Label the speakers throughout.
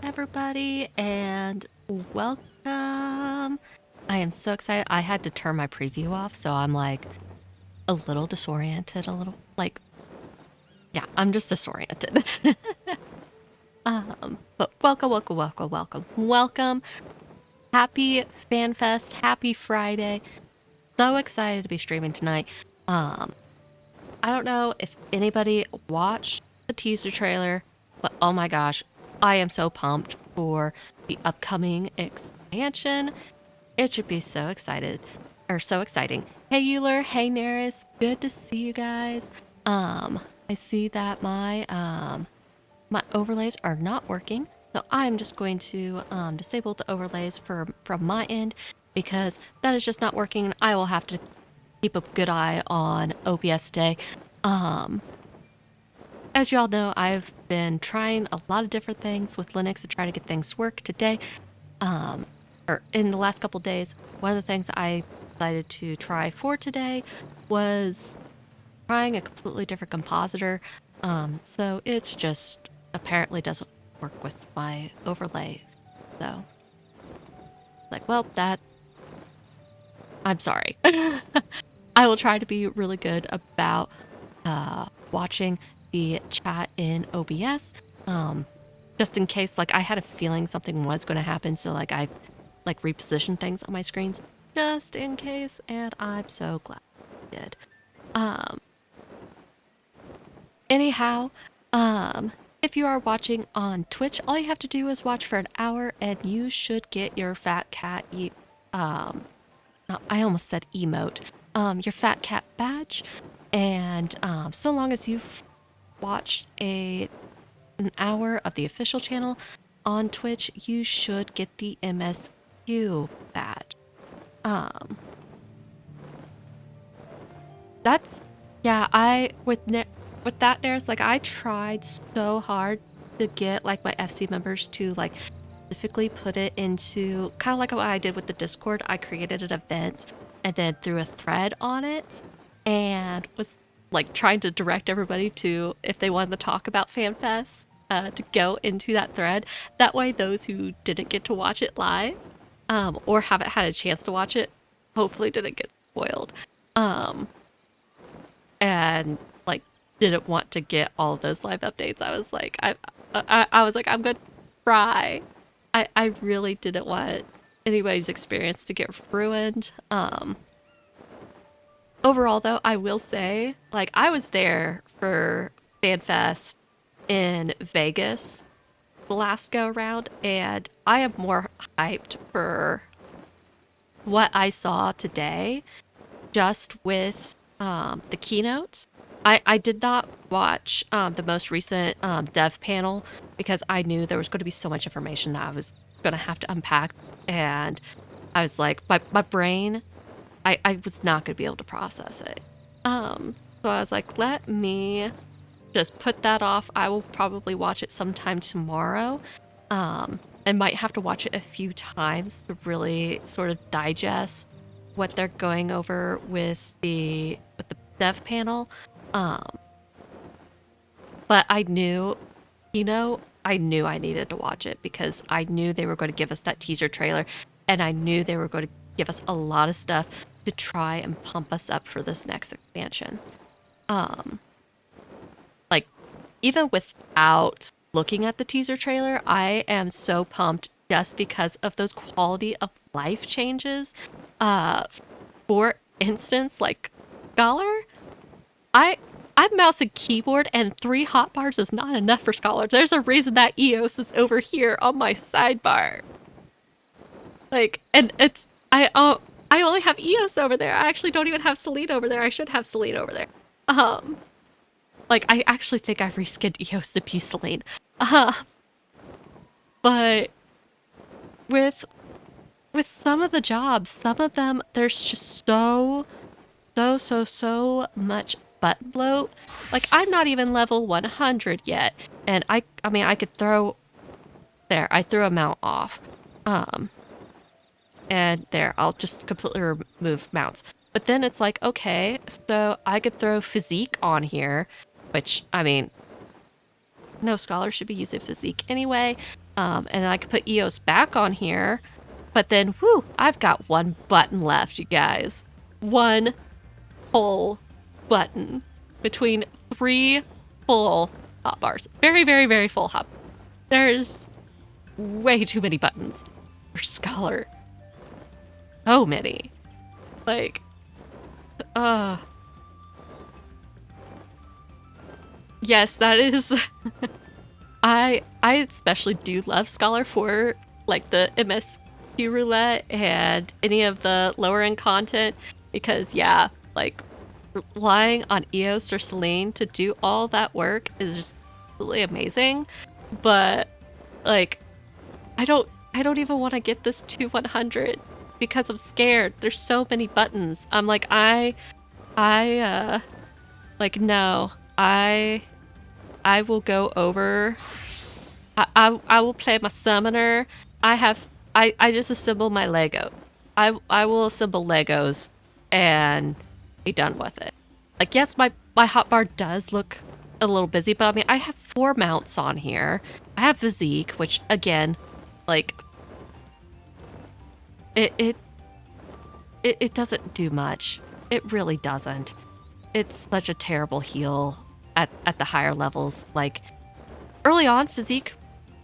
Speaker 1: everybody, and welcome. I am so excited. I had to turn my preview off, so I'm like a little disoriented, a little like, yeah, I'm just disoriented. But welcome. Happy FanFest, happy Friday. So excited to be streaming tonight. I don't know if anybody watched the teaser trailer, but oh my gosh, I am so pumped for the upcoming expansion. It should be so exciting. Hey Euler, hey Neris, good to see you guys. I see that my overlays are not working, so I'm just going to disable the overlays from my end because that is just not working, and I will have to keep a good eye on OBS today. As you all know, I've been trying a lot of different things with Linux to try to get things to work today. Or in the last couple days, one of the things I decided to try for today was trying a completely different compositor. So it's just apparently doesn't work with my overlay. So, like, well, I'm sorry. I will try to be really good about watching the chat in OBS, just in case. Like, I had a feeling something was going to happen, so like I repositioned things on my screens just in case, and I'm so glad I did. Anyhow, if you are watching on Twitch, all you have to do is watch for an hour, and you should get your Fat Cat I almost said emote. Your Fat Cat badge, and so long as you've watched an hour of the official channel on Twitch, you should get the MSQ badge. That's, yeah, with that, there's like, I tried so hard to get like my FC members to like specifically put it into kind of like what I did with the Discord. I created an event and then threw a thread on it and was like trying to direct everybody to, if they wanted to talk about FanFest, to go into that thread. That way those who didn't get to watch it live, or haven't had a chance to watch it, hopefully didn't get spoiled, and like didn't want to get all of those live updates. I was like, I was like, I'm gonna try. I really didn't want anybody's experience to get ruined. Overall, though, I will say, like, I was there for FanFest in Vegas the last go around, and I am more hyped for what I saw today just with the keynote. I did not watch the most recent dev panel because I knew there was going to be so much information that I was going to have to unpack, and I was like, my brain, I was not going to be able to process it. So I was like, let me just put that off. I will probably watch it sometime tomorrow, and might have to watch it a few times to really sort of digest what they're going over with the dev panel. But I knew, I knew I needed to watch it because I knew they were going to give us that teaser trailer, and I knew they were going to give us a lot of stuff to try and pump us up for this next expansion. Like, even without looking at the teaser trailer, I am so pumped just because of those quality of life changes. For instance, like Scholar, I'm mouse and keyboard, and 3 hotbars is not enough for Scholar. There's a reason that EOS is over here on my sidebar. Like, and it's, I only have EOS over there. I actually don't even have Celine over there. I should have Celine over there. Like, I actually think I've reskinned EOS to be Celine. But with some of the jobs, some of them, there's just so much button bloat. Like, I'm not even level 100 yet, and I mean, I could throw, there, I threw a mount off. And there, I'll just completely remove mounts. But then it's like, okay, so I could throw physique on here, which, I mean, no scholar should be using physique anyway. And I could put EOS back on here, but then, whew, I've got one button left, you guys. One whole button between 3 full hotbars. Very, very, very full hot. There's way too many buttons for Scholar. So many. Like, yes, that is. I especially do love Scholar for like the MSQ roulette and any of the lower end content because yeah, like relying on EOS or Selene to do all that work is just absolutely amazing. But like I don't even want to get this to 100 because I'm scared. There's so many buttons. I'm like like no. I will go over. I will play my summoner. I just assemble my Lego. I will assemble Legos and be done with it. Like yes, my hotbar does look a little busy, but I mean I have 4 mounts on here. I have physique, which again, like it doesn't do much. It really doesn't. It's such a terrible heal at the higher levels. Like early on, physique,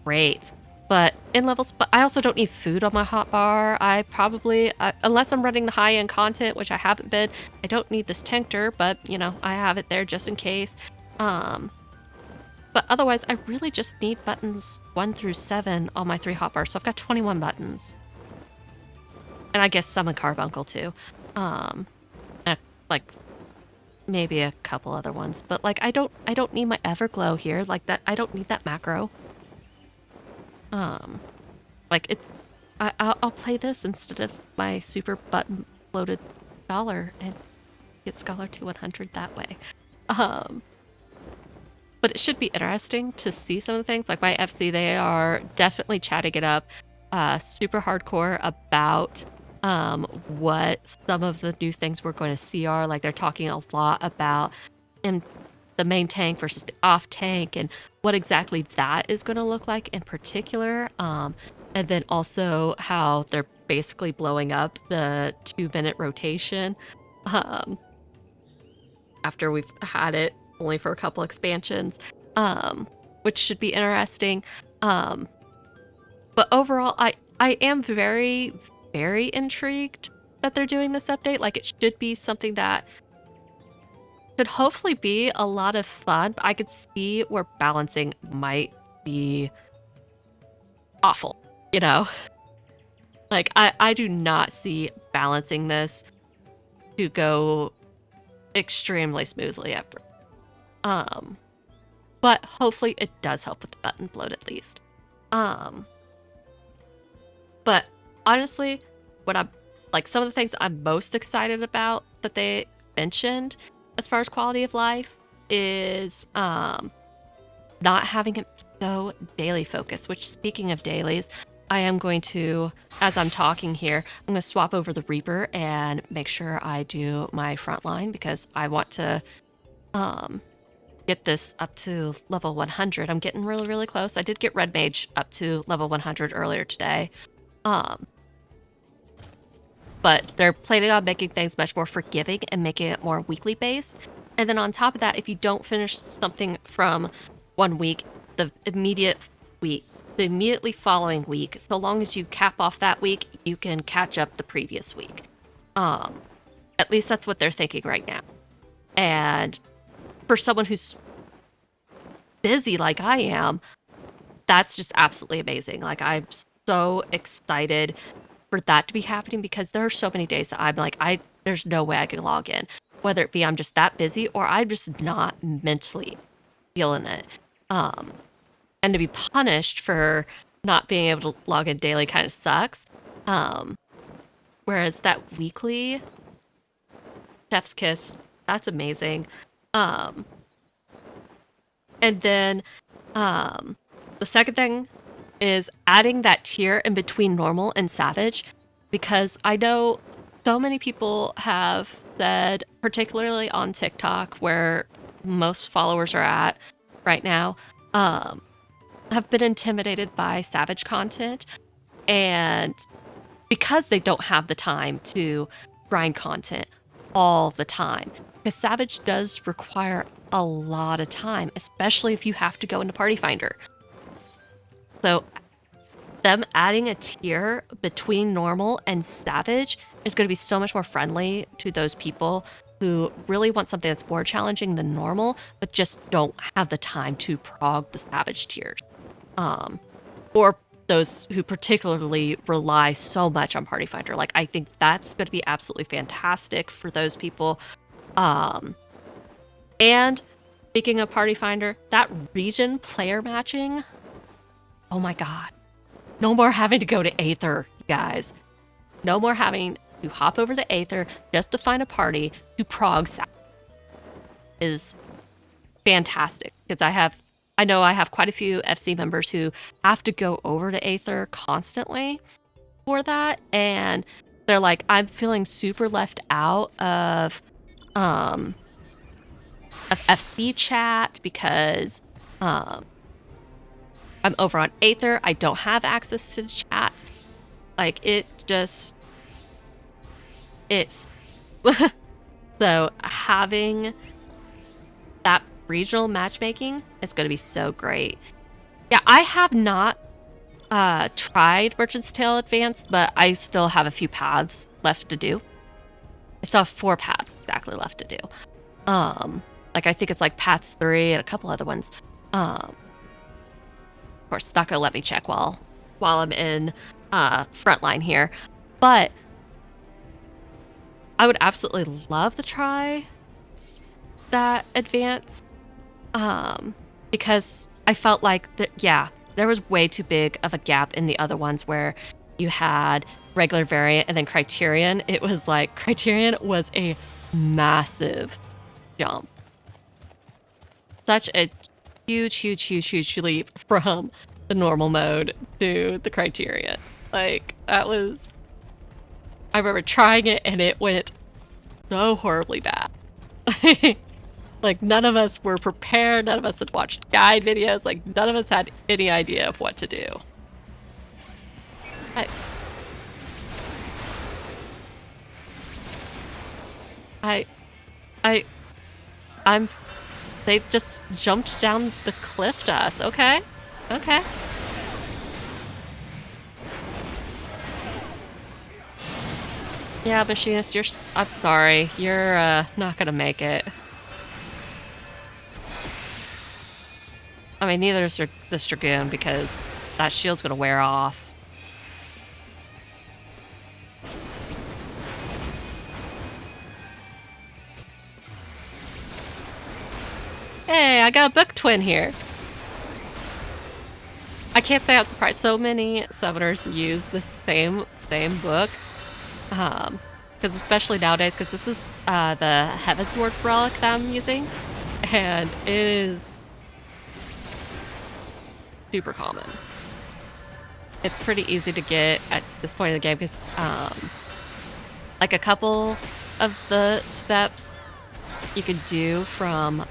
Speaker 1: great. But in levels, but I also don't need food on my hotbar. I probably, unless I'm running the high-end content, which I haven't been, I don't need this Tinctor, but you know, I have it there just in case. But otherwise, I really just need buttons 1 through 7 on my 3 hotbars. So I've got 21 buttons. And I guess summon Carbuncle too. Like maybe a couple other ones, but like I don't need my Everglow here. Like that, I don't need that macro. Like it, I'll play this instead of my super button loaded Scholar and get Scholar to 100 that way. But it should be interesting to see some of the things. Like my FC, they are definitely chatting it up super hardcore about what some of the new things we're going to see are. Like they're talking a lot about the main tank versus the off tank and what exactly that is going to look like in particular. And then also how they're basically blowing up the 2-minute rotation after we've had it only for a couple expansions, which should be interesting. But overall, I am very, very intrigued that they're doing this update. Like it should be something that should hopefully be a lot of fun, but I could see where balancing might be awful, you know? Like I do not see balancing this to go extremely smoothly ever. But hopefully it does help with the button bloat at least. But honestly, what I'm like some of the things I'm most excited about that they mentioned as far as quality of life is not having it so daily focused, which speaking of dailies, I am going to, as I'm talking here, I'm going to swap over the Reaper and make sure I do my front line because I want to get this up to level 100. I'm getting really, really close. I did get Red Mage up to level 100 earlier today. But they're planning on making things much more forgiving and making it more weekly based. And then on top of that, if you don't finish something from one week, the immediately following week, so long as you cap off that week, you can catch up the previous week. At least that's what they're thinking right now. And for someone who's busy like I am, that's just absolutely amazing. Like I'm so excited for that to be happening because there are so many days that I'm like, there's no way I can log in. Whether it be I'm just that busy or I'm just not mentally feeling it. And to be punished for not being able to log in daily kind of sucks. Whereas that weekly, chef's kiss, that's amazing. And then the second thing is adding that tier in between normal and savage, because I know so many people have said, particularly on TikTok where most followers are at right now, have been intimidated by Savage content, and because they don't have the time to grind content all the time, because Savage does require a lot of time, especially if you have to go into Party Finder. So them adding a tier between normal and Savage is going to be so much more friendly to those people who really want something that's more challenging than normal, but just don't have the time to prog the Savage tiers. Or those who particularly rely so much on Party Finder. Like, I think that's going to be absolutely fantastic for those people. And speaking of Party Finder, that region player matching, oh my god. No more having to go to Aether, guys. No more having to hop over to Aether just to find a party to prog is fantastic. Because I know I have quite a few FC members who have to go over to Aether constantly for that, and they're like, I'm feeling super left out of FC chat because I'm over on Aether. I don't have access to chat. Like, it's so having that regional matchmaking is going to be so great. Yeah, I have not tried Merchant's Tale Advanced, but I still have a few paths left to do. I still have 4 paths exactly left to do. Like, I think it's like paths 3 and a couple other ones. Of course, it's not going to let me check while I'm in frontline here. But I would absolutely love to try that advance, because I felt like there was way too big of a gap in the other ones where you had regular variant and then Criterion. It was like Criterion was a massive jump. Such a huge leap from the normal mode to the Criterion. Like, that was... I remember trying it and it went so horribly bad. Like, none of us were prepared, none of us had watched guide videos, like, none of us had any idea of what to do. They just jumped down the cliff to us. Okay. Yeah, Machinist, I'm sorry. You're, not gonna make it. I mean, neither is this Dragoon, because that shield's gonna wear off. Hey, I got a book twin here. I can't say I'm surprised. So many summoners use the same book. Because especially nowadays, because this is the Heavensward relic that I'm using, and it is super common. It's pretty easy to get at this point in the game because, like, a couple of the steps you can do from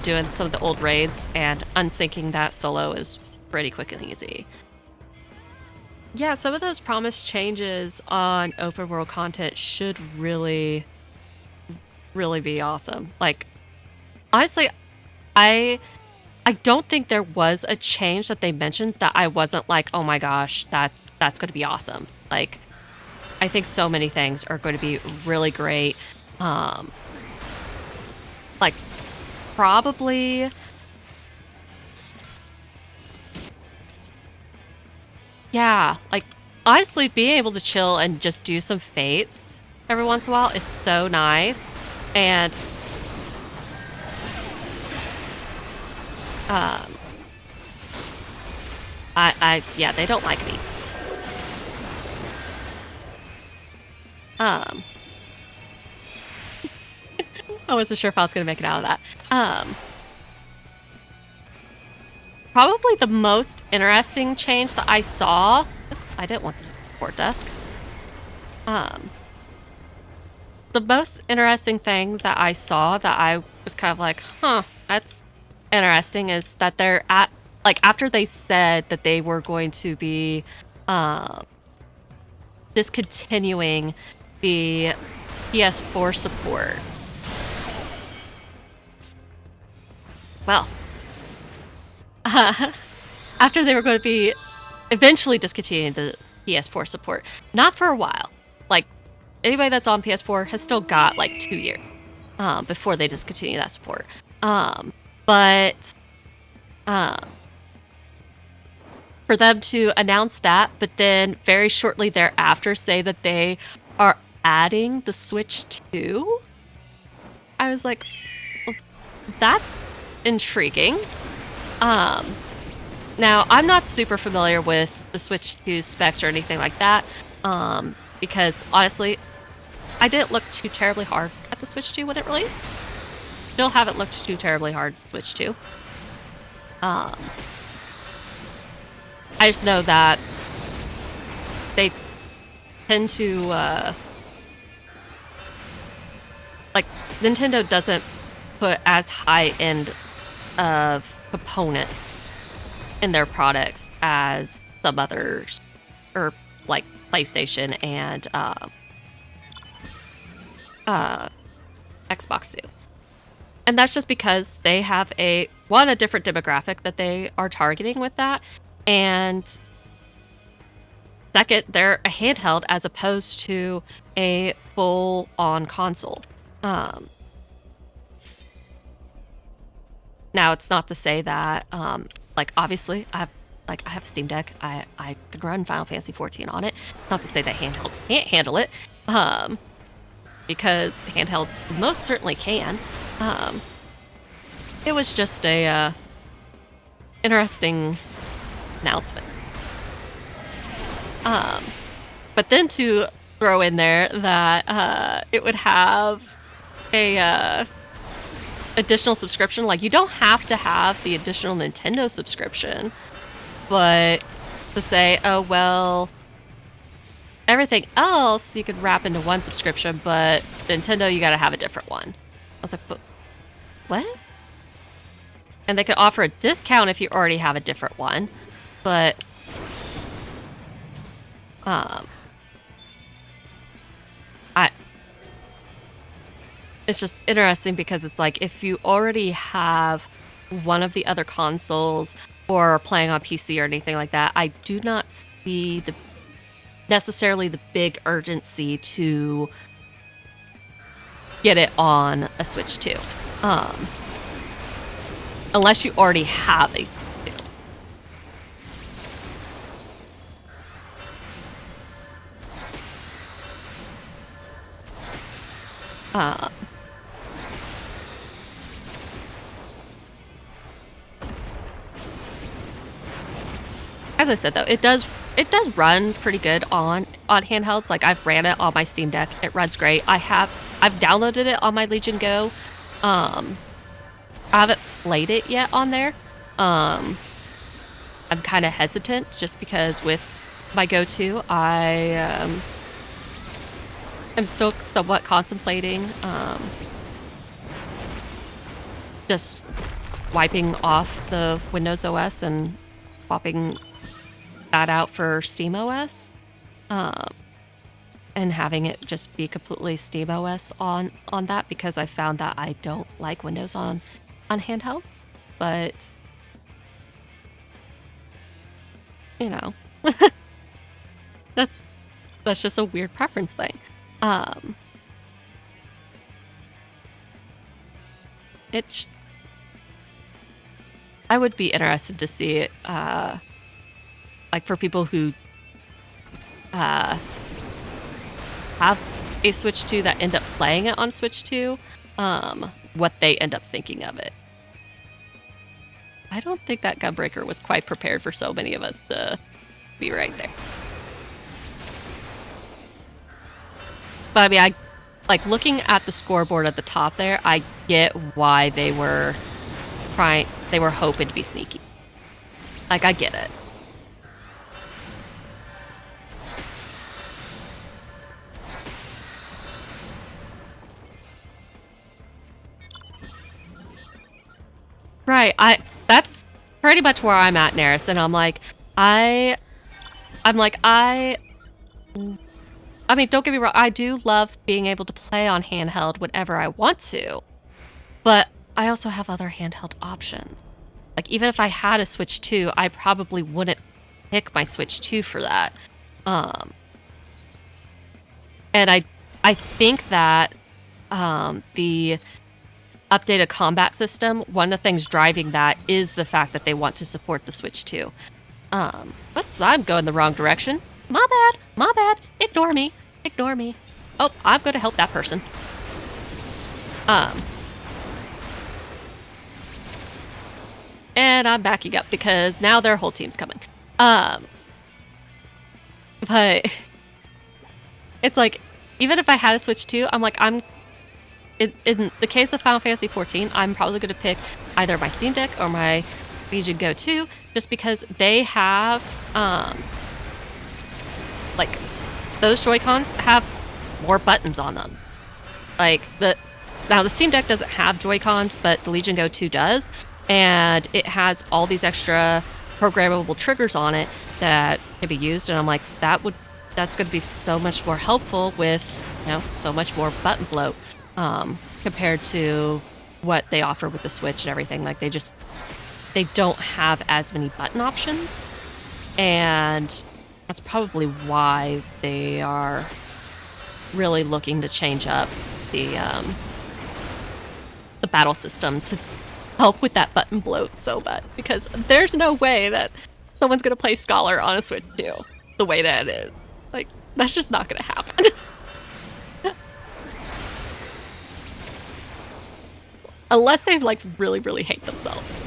Speaker 1: doing some of the old raids, and unsyncing that solo is pretty quick and easy. Yeah, some of those promised changes on open world content should really be awesome. Like, honestly, I don't think there was a change that they mentioned that I wasn't like, oh my gosh, that's going to be awesome. Like, I think so many things are going to be really great. Like, probably... Yeah, like, honestly, being able to chill and just do some fates every once in a while is so nice. And yeah, they don't like me. I wasn't sure if I was gonna make it out of that. Probably the most interesting change that I saw... Oops, I didn't want the support desk. The most interesting thing that I saw that I was kind of like, huh, that's interesting, is that they're at, like, after they said that they were going to be discontinuing the PS4 support. Well, after they were going to be eventually discontinuing the PS4 support, not for a while. Like, anybody that's on PS4 has still got like 2 years before they discontinue that support. But for them to announce that, but then very shortly thereafter say that they are adding the Switch 2, I was like, well, that's intriguing. Now, I'm not super familiar with the Switch 2 specs or anything like that, because honestly, I didn't look too terribly hard at the Switch 2 when it released. Still haven't looked too terribly hard at Switch 2. I just know that they tend to, like, Nintendo doesn't put as high end of components in their products as some others, or like PlayStation and Xbox do. And that's just because they have a different demographic that they are targeting with that, and second, they're a handheld as opposed to a full-on console. Now, it's not to say that, like, obviously, I have a Steam Deck. I could run Final Fantasy XIV on it. Not to say that handhelds can't handle it, because handhelds most certainly can. It was just a interesting announcement. But then to throw in there that it would have a additional subscription. Like, you don't have to have the additional Nintendo subscription, but to say, oh, well, everything else you could wrap into one subscription, but Nintendo, you gotta have a different one. I was like, but what? And they could offer a discount if you already have a different one, but it's just interesting because it's like, if you already have one of the other consoles or are playing on PC or anything like that, I do not see necessarily the big urgency to get it on a Switch 2. Unless you already have a as I said, though, it does run pretty good on handhelds. Like, I've ran it on my Steam Deck. It runs great. I've downloaded it on my Legion Go. I haven't played it yet on there. I'm kind of hesitant just because with my Go 2, I am still somewhat contemplating just wiping off the Windows OS and swapping that out for Steam OS, and having it just be completely Steam OS on that, because I found that I don't like Windows on handhelds. But you know, that's just a weird preference thing. I would be interested to see it, like, for people who have a Switch 2 that end up playing it on Switch 2, what they end up thinking of it. I don't think that Gunbreaker was quite prepared for so many of us to be right there. But I mean, like, looking at the scoreboard at the top there, I get why they were hoping to be sneaky. Like, I get it. Right. That's pretty much where I'm at, Neris, and I'm like, I'm like, I mean, don't get me wrong, I do love being able to play on handheld whenever I want to, but I also have other handheld options. Like, even if I had a Switch 2, I probably wouldn't pick my Switch 2 for that. And I think that the updated combat system, one of the things driving that is the fact that they want to support the Switch 2. Oops, I'm going the wrong direction. My bad. Ignore me. Oh, I'm going to help that person. And I'm backing up because now their whole team's coming. But it's like, even if I had a Switch 2, I'm like, in the case of Final Fantasy XIV, I'm probably going to pick either my Steam Deck or my Legion Go 2, just because they have, like, those Joy-Cons have more buttons on them. Like, now the Steam Deck doesn't have Joy-Cons, but the Legion Go 2 does, and it has all these extra programmable triggers on it that can be used, and I'm like, that's going to be so much more helpful with, so much more button bloat, compared to what they offer with the Switch and everything. Like, they don't have as many button options, and that's probably why they are really looking to change up the battle system to help with that button bloat so bad, because there's no way that someone's going to play Scholar on a Switch 2 the way that it is. Like, that's just not going to happen. Unless they, like, really, really hate themselves.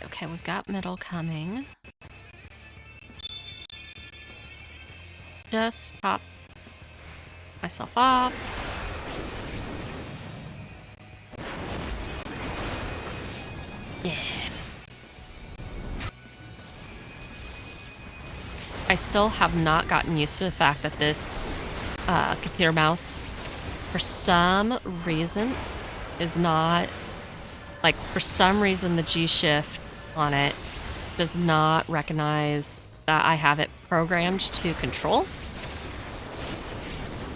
Speaker 1: Okay, we've got middle coming. Just top myself off. Yeah. I still have not gotten used to the fact that this computer mouse, for some reason, is not, like, for some reason the G shift on it does not recognize that I have it programmed to control.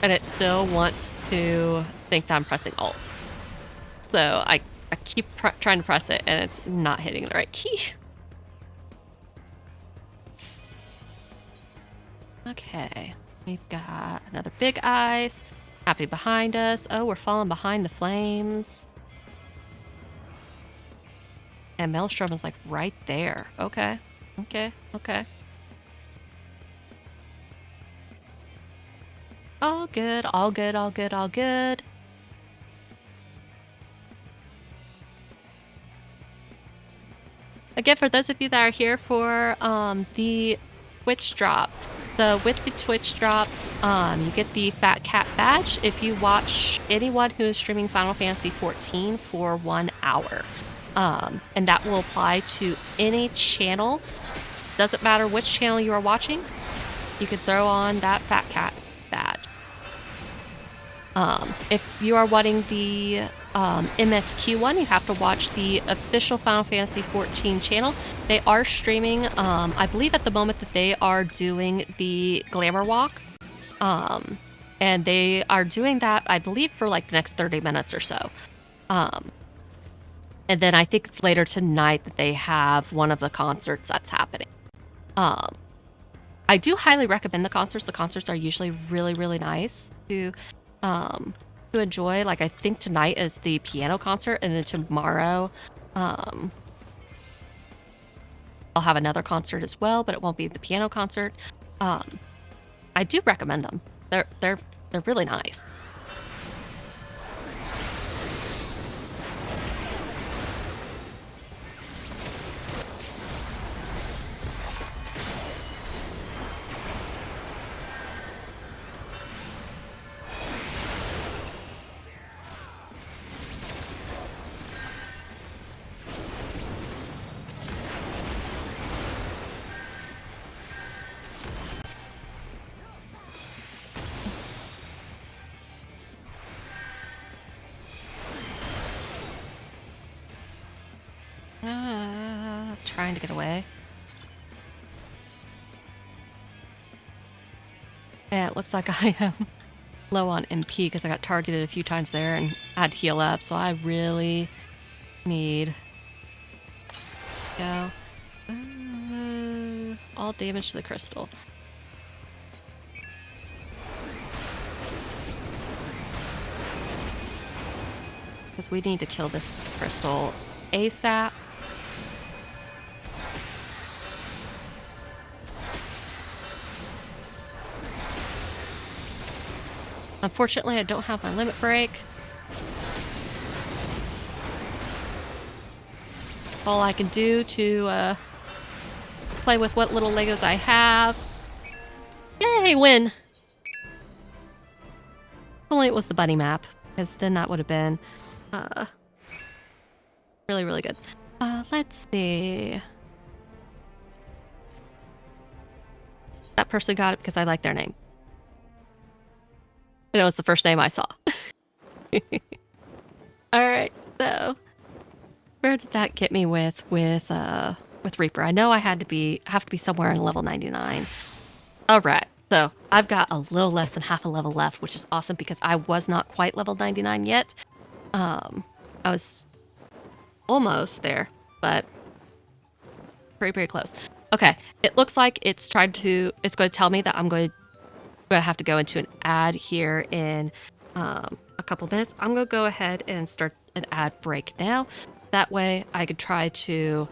Speaker 1: And it still wants to think that I'm pressing Alt. So I keep trying to press it, and it's not hitting the right key. Okay, we've got another big ice. Happy behind us. Oh, we're falling behind the flames. And Maelstrom is, like, right there. Okay. All good. Again, for those of you that are here for the Twitch drop, so with the Twitch drop, you get the Fat Cat badge if you watch anyone who is streaming Final Fantasy XIV for 1 hour. And that will apply to any channel. Doesn't matter which channel you are watching, you can throw on that Fat Cat badge. If you are wanting the MSQ one, you have to watch the official Final Fantasy XIV channel. They are streaming, I believe at the moment that they are doing the Glamour Walk. And they are doing that, I believe, for like the next 30 minutes or so. And then I think it's later tonight that they have one of the concerts that's happening. I do highly recommend the concerts. The concerts are usually really, really nice to enjoy. Like, I think tonight is the piano concert, and then tomorrow I'll have another concert as well, but it won't be the piano concert. I do recommend them. They're really nice. trying to get away. And it looks like I am low on MP because I got targeted a few times there and had to heal up. So I really need go. All damage to the crystal. Because we need to kill this crystal ASAP. Unfortunately, I don't have my limit break. All I can do to play with what little Legos I have. Yay, win! If only it was the bunny map, because then that would have been really, really good. Let's see. That person got it because I like their name. And it was the first name I saw. Alright, so where did that get me with Reaper? I know I have to be somewhere in level 99. Alright, so I've got a little less than half a level left, which is awesome because I was not quite level 99 yet. I was almost there, but very, very close. Okay, it looks like it's going to tell me that I'm going to have to go into an ad here in a couple minutes. I'm going to go ahead and start an ad break now. That way I could try to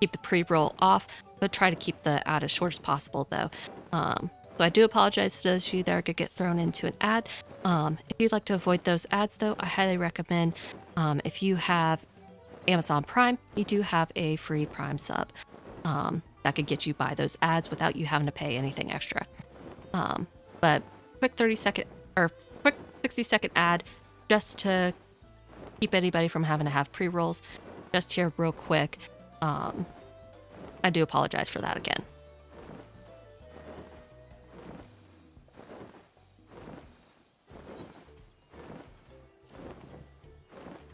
Speaker 1: keep the pre-roll off, but try to keep the ad as short as possible though. So I do apologize to those of you that are going to get thrown into an ad. If you'd like to avoid those ads though, I highly recommend if you have Amazon Prime, you do have a free Prime sub that could get you by those ads without you having to pay anything extra. But quick 30-second or quick 60-second ad just to keep anybody from having to have pre-rolls. Just here real quick. I do apologize for that again.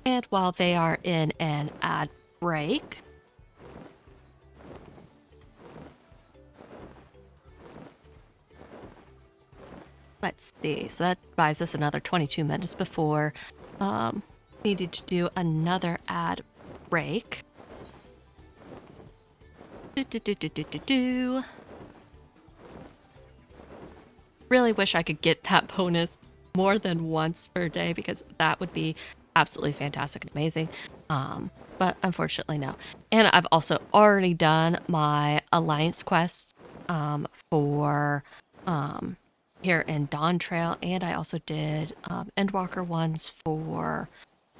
Speaker 1: And while they are in an ad break, let's see. So that buys us another 22 minutes before needed to do another ad break. Really wish I could get that bonus more than once per day because that would be absolutely fantastic and amazing. But unfortunately no. And I've also already done my alliance quests for here in Dawn Trail, and I also did Endwalker ones for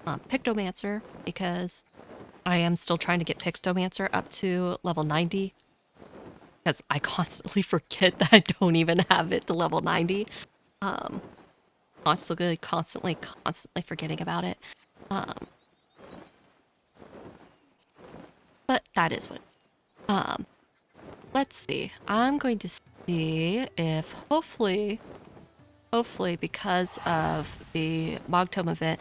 Speaker 1: Pictomancer because I am still trying to get Pictomancer up to level 90 because I constantly forget that I don't even have it to level 90. Constantly forgetting about it. But that is what. Let's see. I'm going to see if hopefully because of the Mogtome event,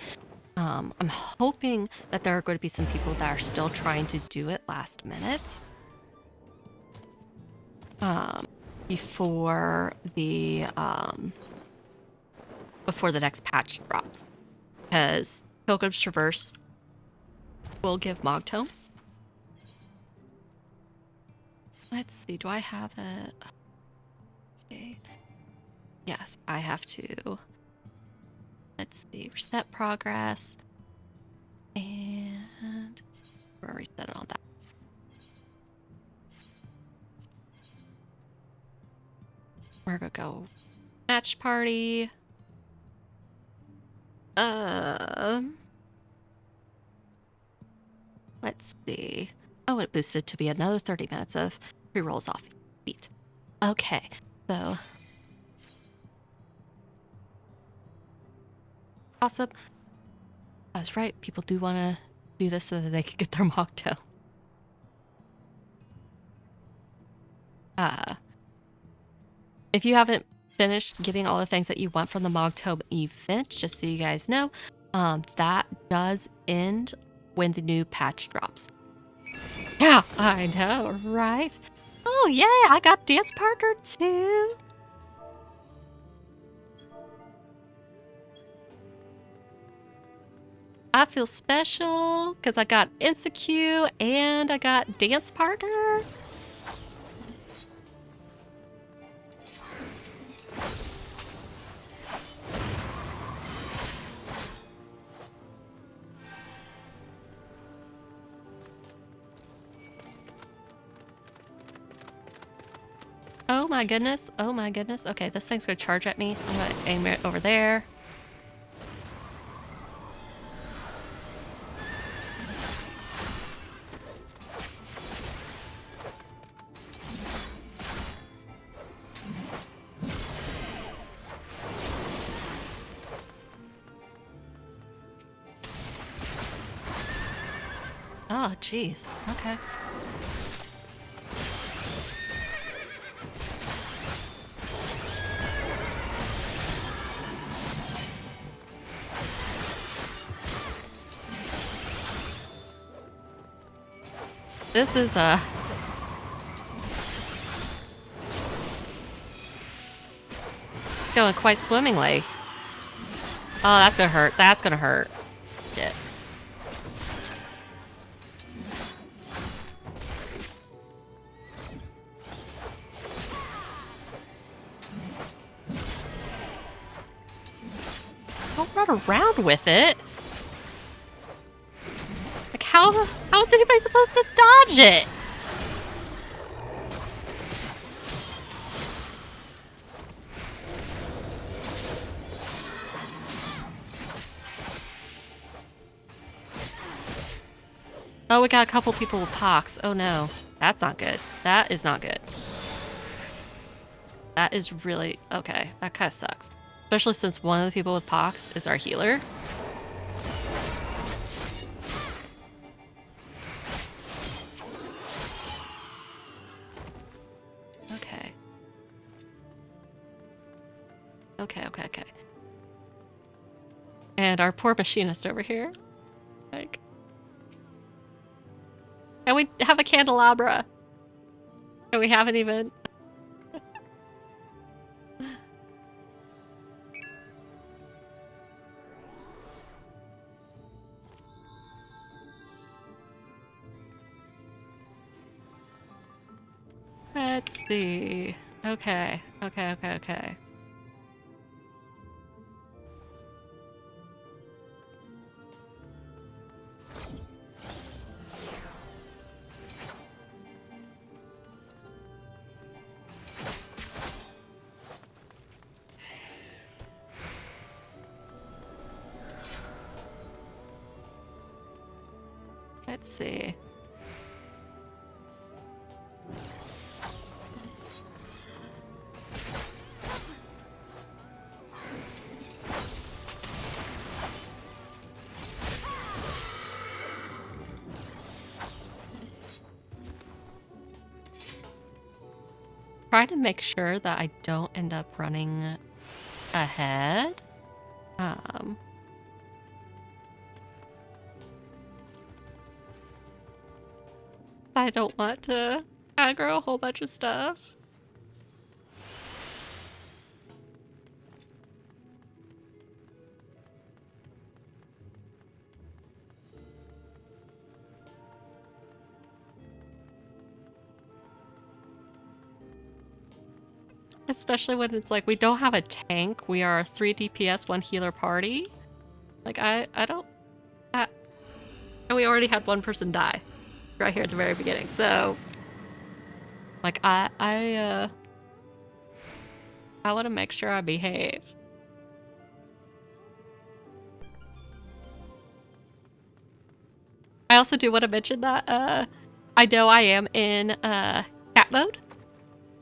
Speaker 1: I'm hoping that there are going to be some people that are still trying to do it last minute. Before the next patch drops. Because Pilgrim's Traverse will give Mogtomes. Let's see, do I have it? Okay. Yes, I have to. Let's see, reset progress. And we're reset it on that. We're gonna go match party. Let's see. Oh, it boosted to be another 30 minutes of pre-rolls off beat. Okay, so awesome. I was right. People do want to do this so that they can get their Mogto. If you haven't finished getting all the things that you want from the Mogtome event, just so you guys know, that does end when the new patch drops. Yeah, I know, right? Oh, yeah, I got dance partner too. I feel special because I got Insecure and I got dance partner. Oh my goodness. Oh my goodness. Okay, this thing's gonna charge at me. I'm gonna aim it over there. Oh, jeez. Okay. This is going quite swimmingly. Oh, that's gonna hurt. That's gonna hurt. Shit. Don't run around with it. Like, how is anybody supposed to dodge it? Oh, we got a couple people with pox. Oh no. That's not good. That is not good. That is really... Okay, that kind of sucks. Especially since one of the people with pox is our healer. Okay. Okay. And our poor machinist over here. Like... And we have a candelabra. And we haven't even... Let's see. Okay. Let's see. Try to make sure that I don't end up running ahead. I don't want to aggro a whole bunch of stuff. Especially when it's like we don't have a tank. We are a 3 DPS, 1 healer party. Like I don't... and we already had one person die right here at the very beginning. So like I want to make sure I behave. I also do want to mention that I know I am in cat mode.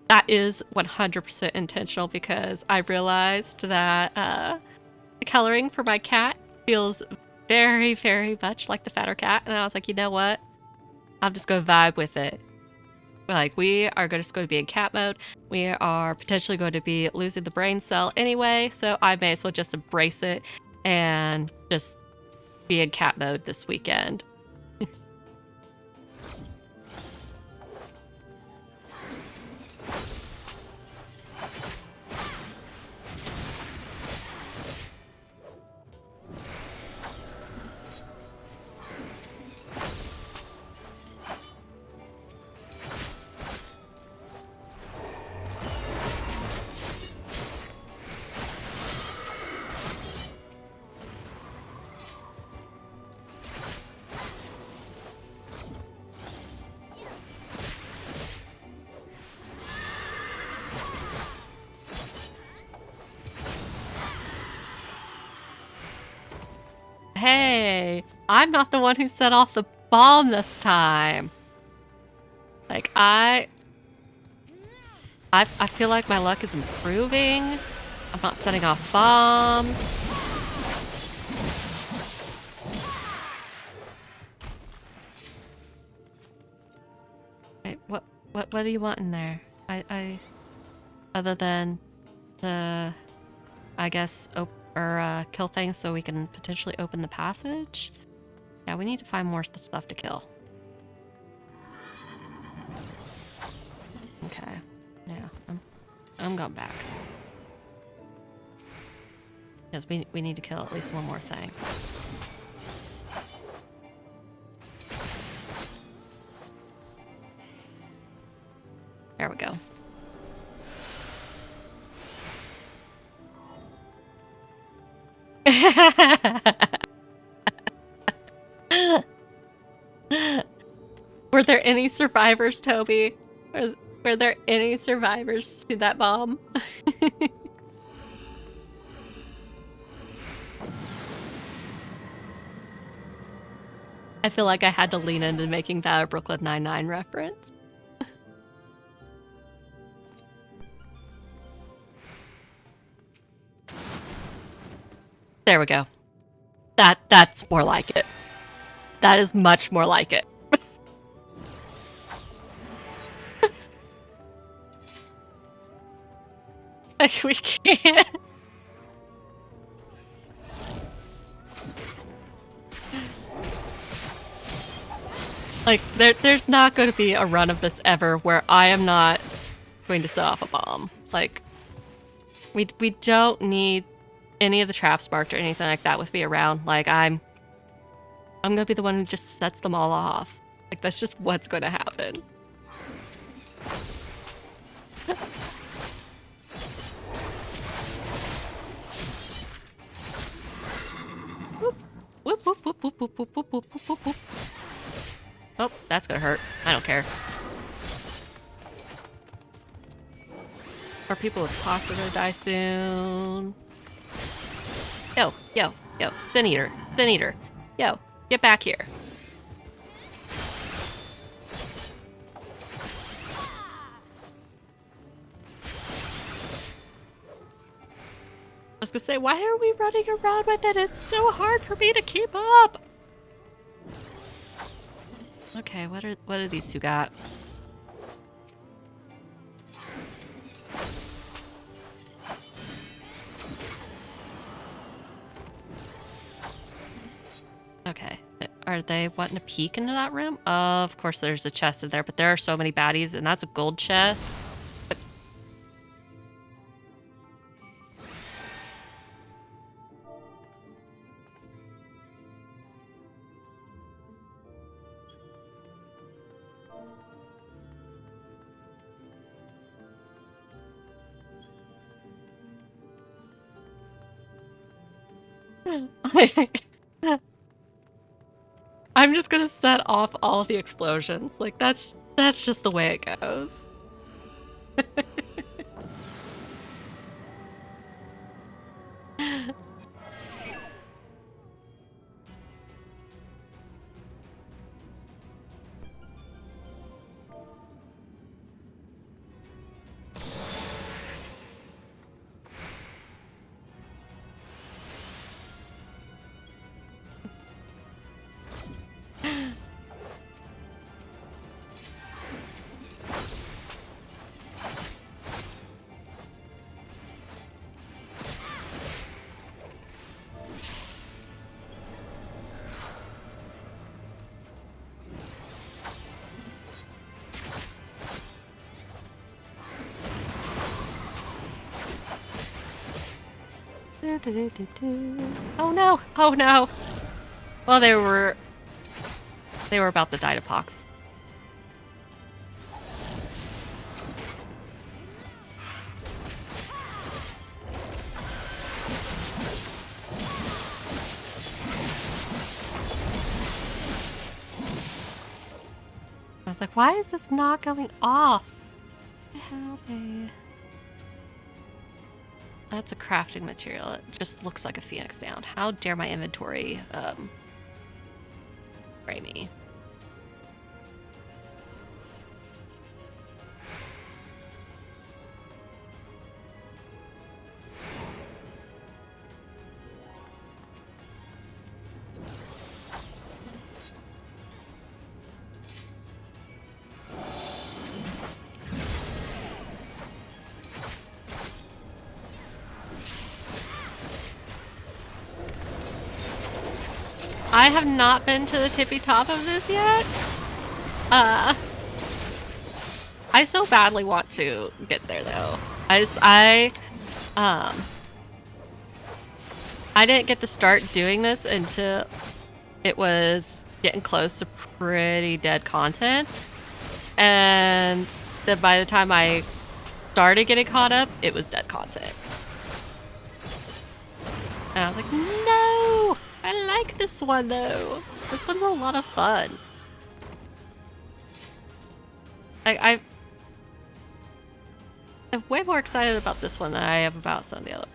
Speaker 1: That is 100% intentional because I realized that the coloring for my cat feels very, very much like the fatter cat. And I was like, you know what? I'm just going to vibe with it. Like, we are just going to be in cat mode. We are potentially going to be losing the brain cell anyway. So I may as well just embrace it and just be in cat mode this weekend. Hey, I'm not the one who set off the bomb this time. Like, I feel like my luck is improving. I'm not setting off bombs. Okay, what do you want in there? Other than the, I guess, kill things so we can potentially open the passage? Yeah, we need to find more stuff to kill. Okay. Yeah, I'm going back. Because we need to kill at least one more thing. There we go. Were there any survivors, Toby? Were there any survivors to that bomb? I feel like I had to lean into making that a Brooklyn Nine-Nine reference. There we go. That's more like it. That is much more like it. Like, we can't. Like, there's not going to be a run of this ever where I am not going to set off a bomb. Like, we don't need any of the traps marked or anything like that with me around. Like, I'm gonna be the one who just sets them all off. Like, that's just what's going to happen. Whoop, whoop, whoop, whoop, whoop, whoop, whoop, whoop, whoop, whoop. Oh, that's gonna hurt. I don't care. Our people with pox are gonna die soon. Yo, yo, yo, Spin Eater, Spin Eater. Yo, get back here. I was gonna say, why are we running around with it? It's so hard for me to keep up. Okay, what are these two got? Okay, are they wanting to peek into that room? Of course there's a chest in there, but there are so many baddies, and that's a gold chest. I'm just gonna set off all the explosions. Like, that's just the way it goes. Oh no! Oh no! Well, they were about to die to pox. I was like, why is this not going off? How they... That's a crafting material. It just looks like a phoenix down. How dare my inventory spray me? I have not been to the tippy top of this yet. I so badly want to get there though. I didn't get to start doing this until it was getting close to pretty dead content. And then by the time I started getting caught up, it was dead content. And I was like, no! I like this one though. This one's a lot of fun. I'm way more excited about this one than I am about some of the other.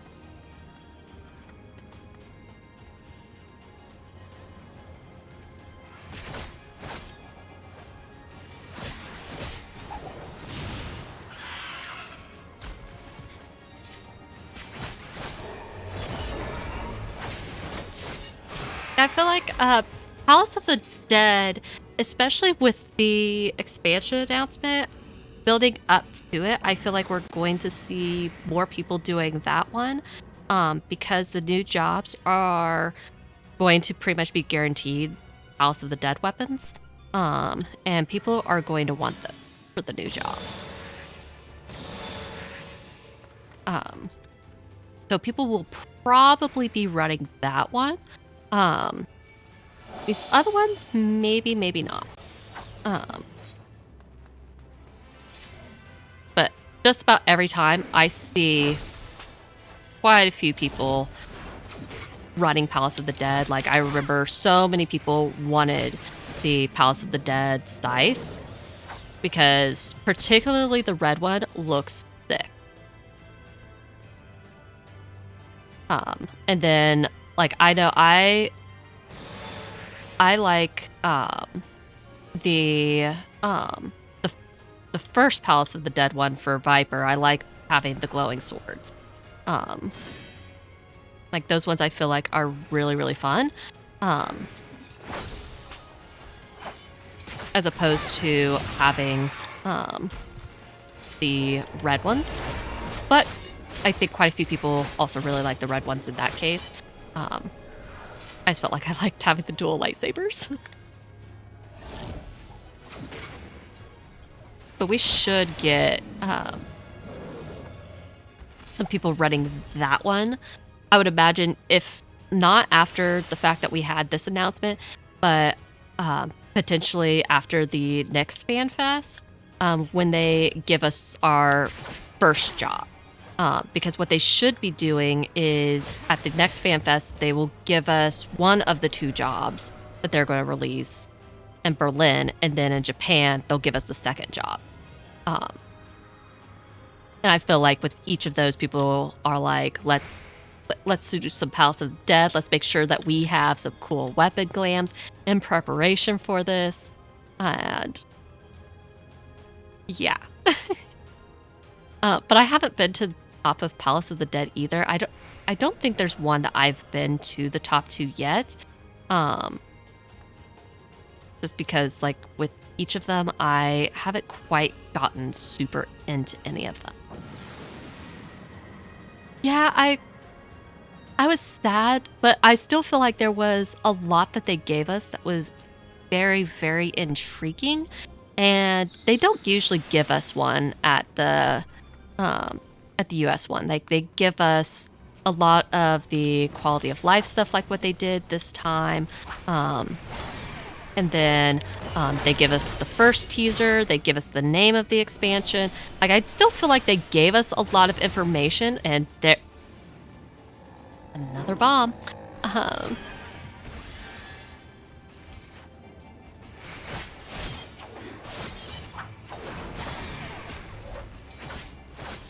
Speaker 1: I feel like Palace of the Dead, especially with the expansion announcement, building up to it, I feel like we're going to see more people doing that one because the new jobs are going to pretty much be guaranteed Palace of the Dead weapons, and people are going to want them for the new job. So people will probably be running that one. These other ones, maybe, maybe not. But just about every time I see quite a few people running Palace of the Dead. Like, I remember so many people wanted the Palace of the Dead scythe because particularly the red one looks thick. And then, like, I know I like the first Palace of the Dead one for Viper. I like having the glowing swords. Like those ones I feel like are really, really fun. As opposed to having the red ones. But I think quite a few people also really like the red ones in that case. I just felt like I liked having the dual lightsabers. But we should get some people running that one. I would imagine, if not after the fact that we had this announcement, but potentially after the next Fan Fest, when they give us our first job. Because what they should be doing is at the next Fan Fest, they will give us one of the two jobs that they're going to release in Berlin, and then in Japan, they'll give us the second job. And I feel like with each of those, people are like, let's do some Palace of the Dead. Let's make sure that we have some cool weapon glams in preparation for this. And yeah. But I haven't been to the top of Palace of the Dead either. I don't think there's one that I've been to the top two yet. Just because, like, with each of them, I haven't quite gotten super into any of them. Yeah, I was sad, but I still feel like there was a lot that they gave us that was very, very intriguing. And they don't usually give us one at the US one. Like, they give us a lot of the quality of life stuff, like what they did this time. And then they give us the first teaser. They give us the name of the expansion. Like, I still feel like they gave us a lot of information, and there... Another bomb.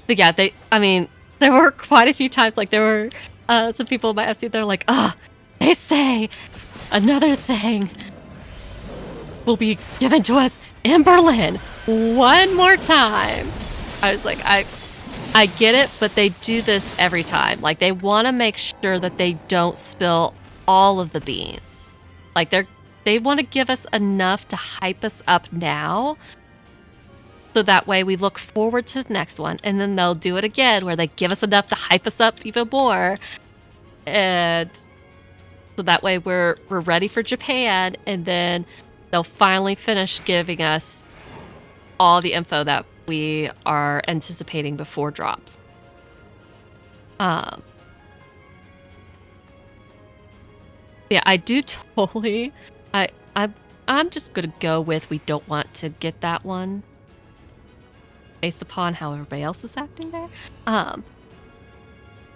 Speaker 1: But yeah, I mean, there were quite a few times, like, there were some people in my FC, they're like, they say another thing will be given to us in Berlin one more time. I was like, I get it, but they do this every time. Like, they want to make sure that they don't spill all of the beans. Like, they want to give us enough to hype us up now, so that way we look forward to the next one, and then they'll do it again where they give us enough to hype us up even more, and so that way we're ready for Japan, and then they'll finally finish giving us all the info that we are anticipating before drops. Yeah, I do totally. I'm just gonna go with we don't want to get that one, based upon how everybody else is acting there.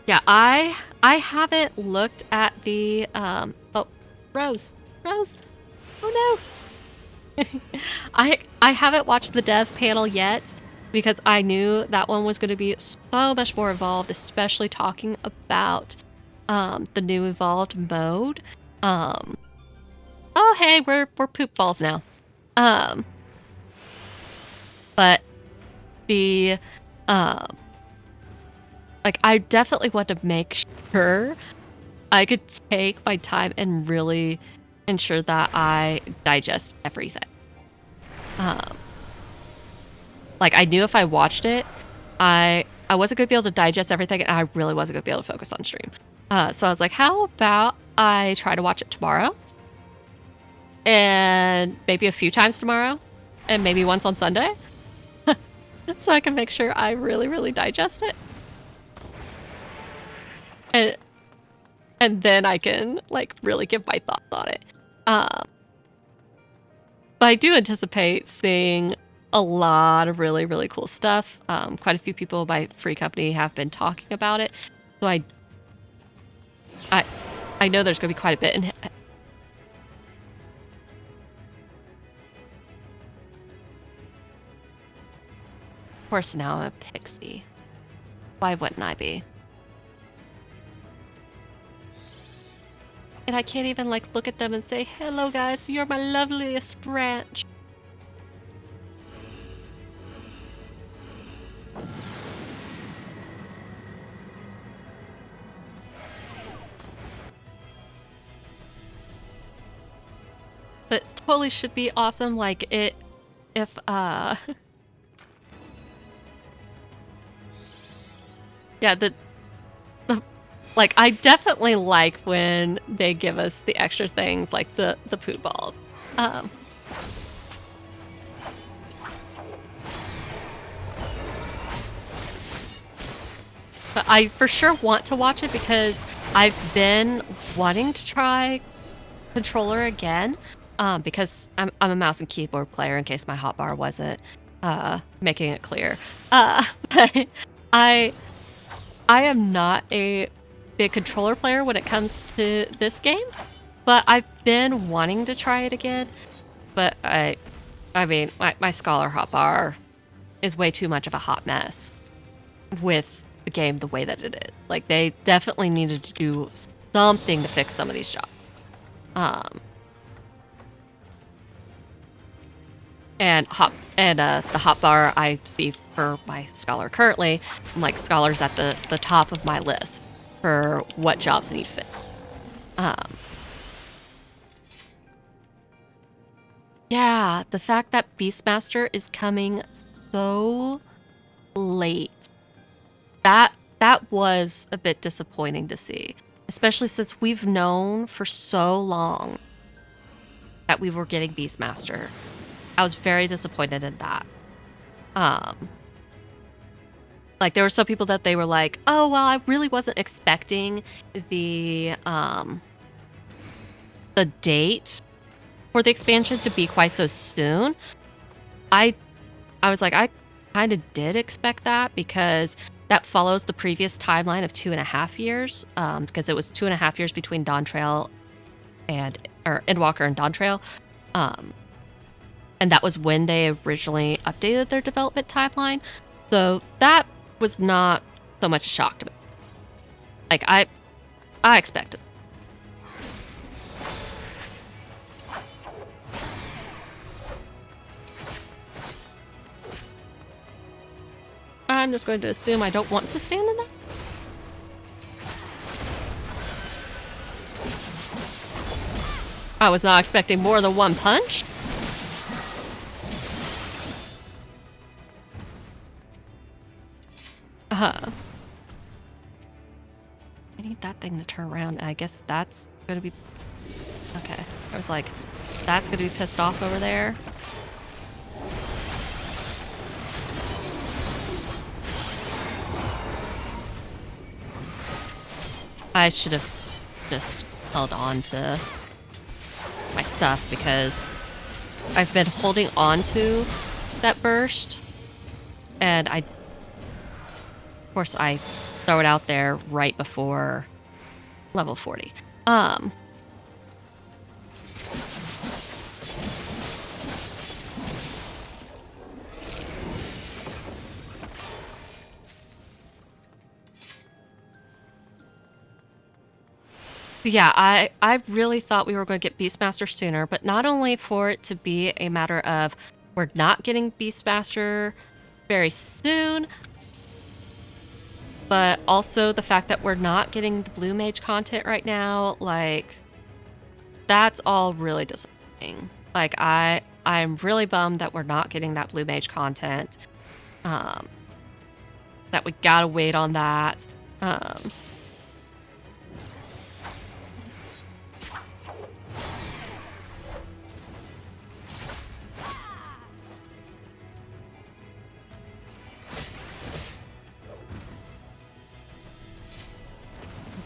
Speaker 1: Yeah, I haven't looked at the oh, Rose, oh no. I haven't watched the dev panel yet because I knew that one was going to be so much more involved, especially talking about the new evolved mode. Oh hey, we're poop balls now. But the like, I definitely want to make sure I could take my time and really ensure that I digest everything. Like, I knew if I watched it, I wasn't going to be able to digest everything, and I really wasn't going to be able to focus on stream. So I was like, how about I try to watch it tomorrow? And maybe a few times tomorrow? And maybe once on Sunday? So I can make sure I really, really digest it. And then I can, like, really give my thoughts on it. But I do anticipate seeing a lot of really, really cool stuff. Quite a few people by Free Company have been talking about it. So I know there's going to be quite a bit. And of course, now I'm a pixie. Why wouldn't I be? And I can't even, like, look at them and say, hello guys, you're my loveliest branch. But it totally should be awesome, like, if yeah, like, I definitely like when they give us the extra things, like the poop balls. But I for sure want to watch it because I've been wanting to try controller again, because I'm a mouse and keyboard player, in case my hotbar wasn't making it clear. But I am not a big controller player when it comes to this game, but I've been wanting to try it again. But I mean, my Scholar hotbar is way too much of a hot mess with the game the way that it is. Like, they definitely needed to do something to fix some of these jobs. And the hotbar I see for my Scholar currently, like, Scholar's at the top of my list for what jobs need fixed. Yeah, the fact that Beastmaster is coming so late, that was a bit disappointing to see, especially since we've known for so long that we were getting Beastmaster. I was very disappointed in that. Like, there were some people that they were like, oh, well, I really wasn't expecting the date for the expansion to be quite so soon. I was like, I kind of did expect that, because that follows the previous timeline of 2.5 years, because it was 2.5 years between Endwalker and Dawn Trail. And that was when they originally updated their development timeline. So that was not so much a shock to me. Like, I expected. I'm just going to assume I don't want to stand in that. I was not expecting more than one punch. I need that thing to turn around. I guess that's gonna be... Okay. I was like, that's gonna be pissed off over there. I should have just held on to my stuff because I've been holding on to that burst, and of course I throw it out there right before level 40. Yeah, I really thought we were going to get Beastmaster sooner, but not only for it to be a matter of we're not getting Beastmaster very soon, but also the fact that we're not getting the Blue Mage content right now, like, that's all really disappointing. Like, I'm really bummed that we're not getting that Blue Mage content, that we gotta wait on that.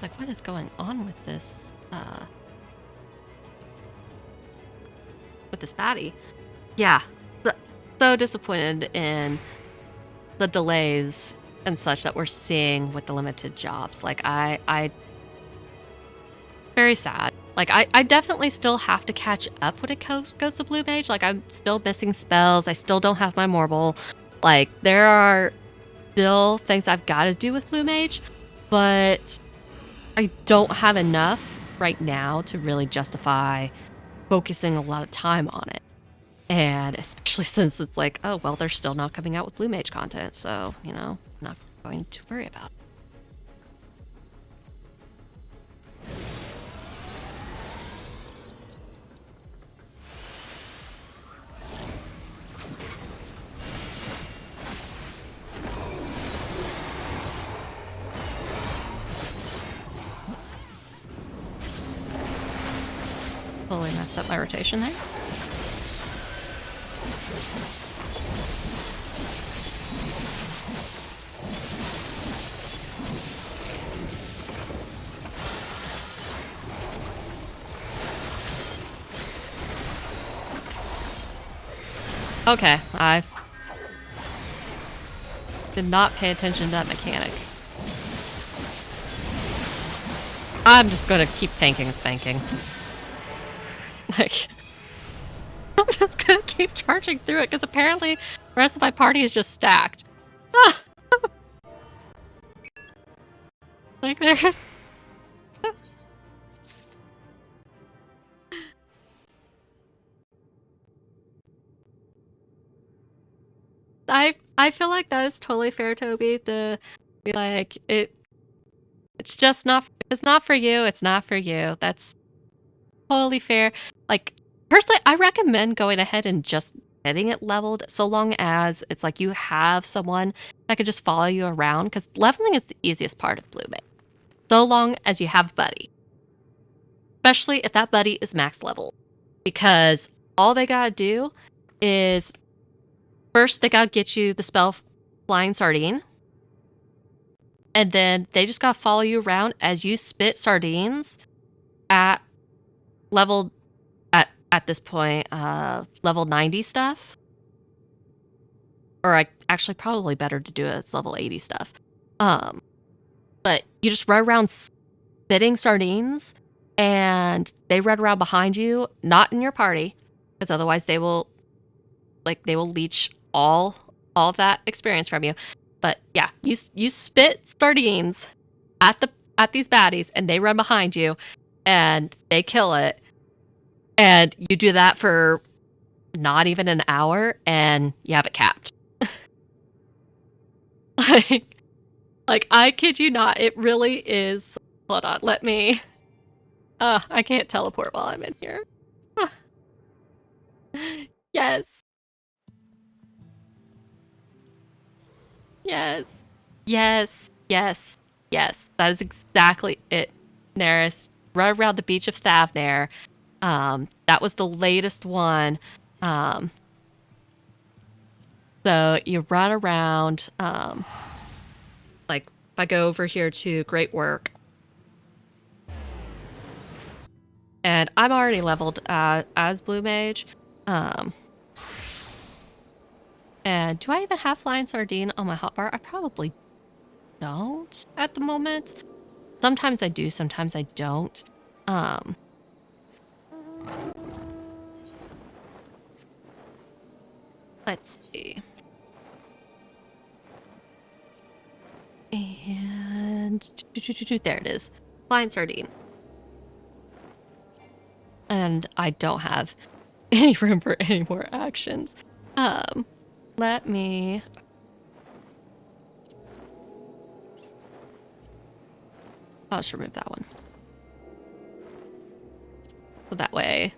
Speaker 1: Like, what is going on with this baddie? Yeah, so disappointed in the delays and such that we're seeing with the limited jobs. Like, I very sad. Like, I definitely still have to catch up when it goes to Blue Mage. Like, I'm still missing spells. I still don't have my Morble. Like, there are still things I've got to do with Blue Mage, but I don't have enough right now to really justify focusing a lot of time on it. And especially since it's like, oh, well, they're still not coming out with Blue Mage content, so, you know, I'm not going to worry about it. Totally messed up my rotation there. Okay, I did not pay attention to that mechanic. I'm just gonna keep tanking and spanking. Like, I'm just gonna keep charging through it because apparently the rest of my party is just stacked. Like, there's... I feel like that is totally fair, Toby, to be like, it's just not... If it's not for you, it's not for you. That's totally fair. Like, personally, I recommend going ahead and just getting it leveled so long as it's like you have someone that can just follow you around, because leveling is the easiest part of Blue Mage. So long as you have a buddy. Especially if that buddy is max level. Because all they gotta do is first they gotta get you the spell Flying Sardine. And then they just gotta follow you around as you spit sardines at level at this point, level 90 stuff. Or actually probably better to do it as level 80 stuff. But you just run around spitting sardines, and they run around behind you, not in your party, because otherwise they will leech all of that experience from you. But yeah, you spit sardines at these baddies, and they run behind you, and they kill it, and you do that for not even an hour, and you have it capped. like, like I kid you not, it really is. Hold on, let me. I can't teleport while I'm in here. Yes. Yes. Yes. Yes. Yes. That is exactly it, Neris. Run around the beach of Thavnair. That was the latest one. So you run around. Like if I go over here to Great Work, and I'm already leveled as Blue Mage. And do I even have Flying Sardine on my hotbar? I probably don't at the moment. Sometimes I do, sometimes I don't. Let's see. And there it is. Flying Sardine. And I don't have any room for any more actions. Let me... I'll just remove that one. So that way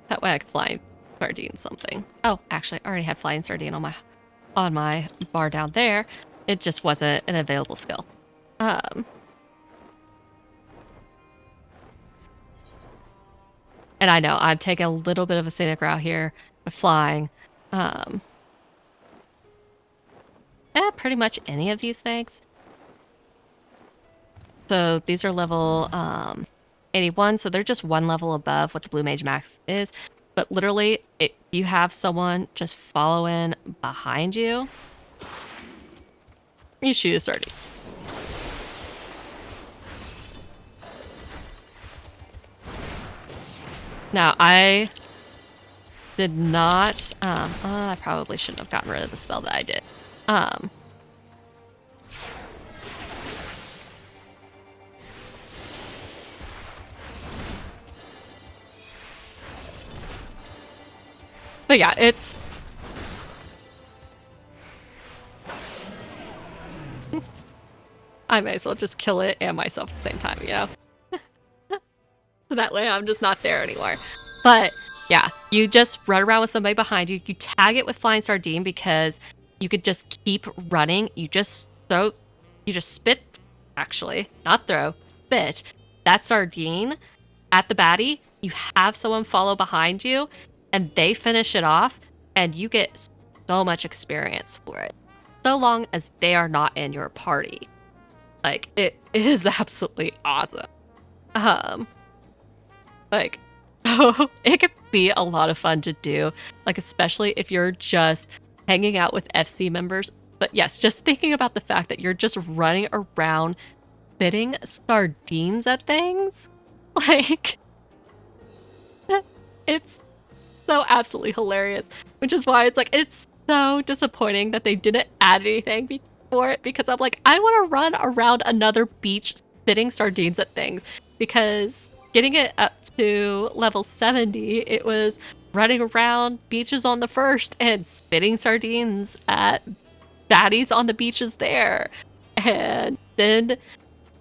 Speaker 1: I can Flying Sardine something. Oh, actually, I already had Flying Sardine on my bar down there. It just wasn't an available skill. And I know I'm taking a little bit of a scenic route here with flying. Pretty much any of these things. So these are level 81, so they're just one level above what the Blue Mage Max is. But literally, you have someone just following behind you, you shoot a sardine. Now, I did not... I probably shouldn't have gotten rid of the spell that I did. But yeah, it's... I may as well just kill it and myself at the same time, you know? So that way I'm just not there anymore. But yeah, you just run around with somebody behind you. You tag it with Flying Sardine because you could just keep running. You just spit, actually, not throw, spit that sardine at the baddie. You have someone follow behind you and they finish it off and you get so much experience for it. So long as they are not in your party. Like, it is absolutely awesome. Like, so it could be a lot of fun to do, like especially if you're just hanging out with FC members. But yes, just thinking about the fact that you're just running around spitting sardines at things, like, it's so absolutely hilarious, which is why it's like, it's so disappointing that they didn't add anything before it, because I'm like, I want to run around another beach spitting sardines at things, because getting it up to level 70, it was running around beaches on the first and spitting sardines at baddies on the beaches there. And then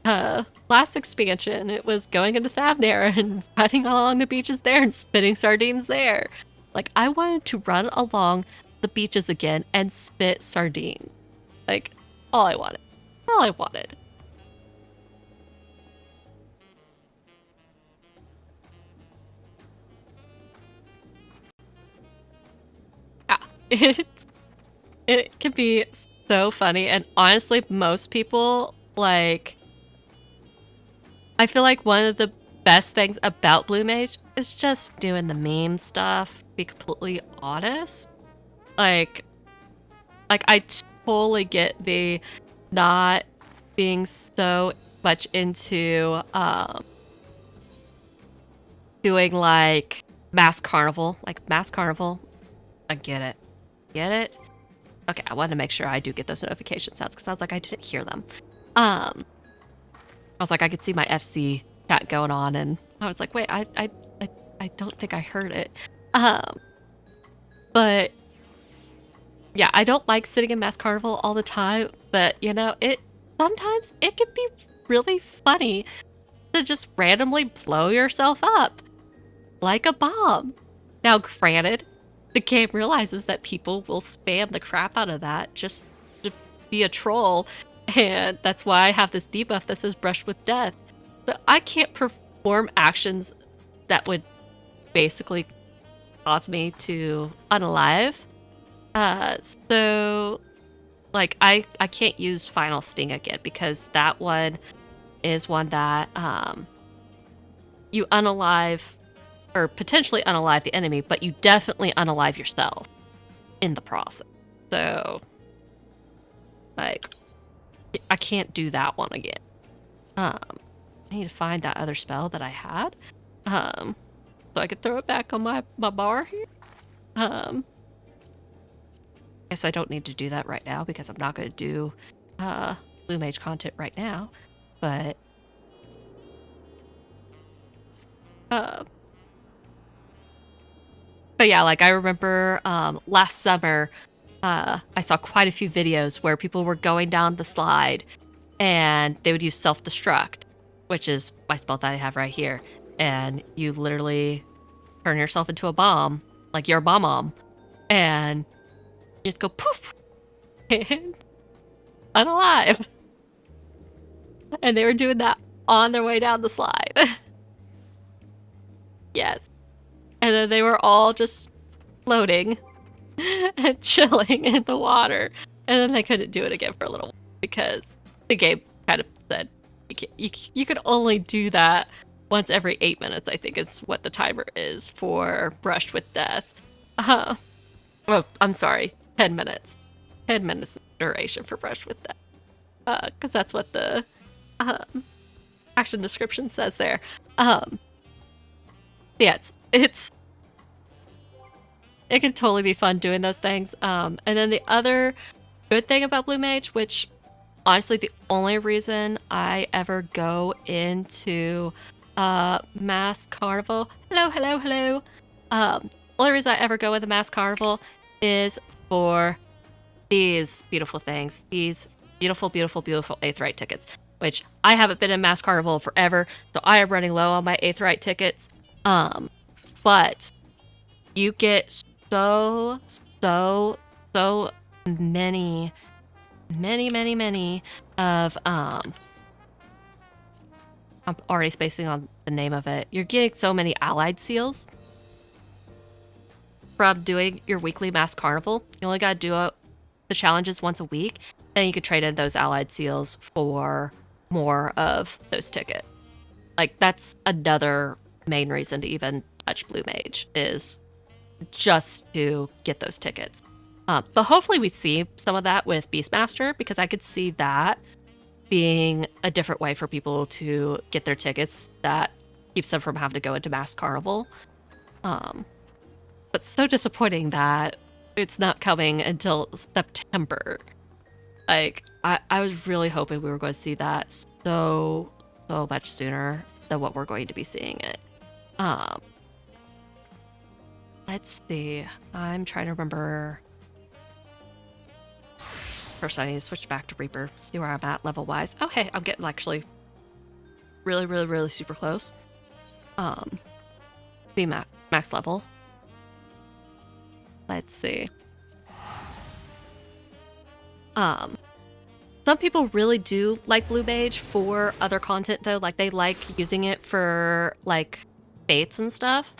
Speaker 1: last expansion, it was going into Thavnair and running along the beaches there and spitting sardines there. Like, I wanted to run along the beaches again and spit sardines. Like, all I wanted. All I wanted. It can be so funny, and honestly, most people, like, I feel like one of the best things about Blue Mage is just doing the meme stuff, to be completely honest. Like I totally get the not being so much into doing like mass carnival. Like mass carnival, I get it. Get it? Okay, I wanted to make sure I do get those notification sounds because I was like, I didn't hear them. I was like, I could see my FC chat going on, and I was like, wait, I don't think I heard it. But yeah, I don't like sitting in Mass Carnival all the time, but you know, sometimes it can be really funny to just randomly blow yourself up like a bomb. Now, granted, the game realizes that people will spam the crap out of that just to be a troll, and that's why I have this debuff that says Brushed with Death. So I can't perform actions that would basically cause me to unalive. So like I can't use Final Sting again because that one is one that you unalive or potentially unalive the enemy, but you definitely unalive yourself in the process. So like I can't do that one again. I need to find that other spell that I had. So I could throw it back on my bar here. Guess I don't need to do that right now because I'm not going to do Blue Mage content right now. But yeah, like I remember last summer, I saw quite a few videos where people were going down the slide and they would use self-destruct, which is my spell that I have right here. And you literally turn yourself into a bomb, like you're a bomb, and you just go poof and unalive. And they were doing that on their way down the slide. Yes. And then they were all just floating and chilling in the water. And then they couldn't do it again for a little while because the game kind of said you can only do that once every 8 minutes, I think is what the timer is for Brushed with Death. Oh, I'm sorry, 10 minutes. 10 minutes duration for Brushed with Death. Because that's what the action description says there. Yeah, it can totally be fun doing those things. And then the other good thing about Blue Mage, which honestly the only reason I ever go into Mass Carnival, hello. Only reason I ever go into Mass Carnival is for these beautiful things, these beautiful Aetheryte tickets, which I haven't been in Mass Carnival forever, so I am running low on my Aetheryte tickets. But you get so many of I'm already spacing on the name of it. You're getting so many allied seals from doing your weekly Mass Carnival. You only gotta do the challenges once a week, then you could trade in those allied seals for more of those tickets. Like that's another main reason to even touch Blue Mage, is just to get those tickets. But hopefully we see some of that with Beastmaster, because I could see that being a different way for people to get their tickets that keeps them from having to go into Mass Carnival. But so disappointing that it's not coming until September. Like, I was really hoping we were going to see that so much sooner than what we're going to be seeing it. Let's see. I'm trying to remember. First, I need to switch back to Reaper, see where I'm at level-wise. Oh, hey, I'm getting actually really super close. Be max level. Let's see. Some people really do like Blue Mage for other content, though. Like, they like using it for, like, fates and stuff.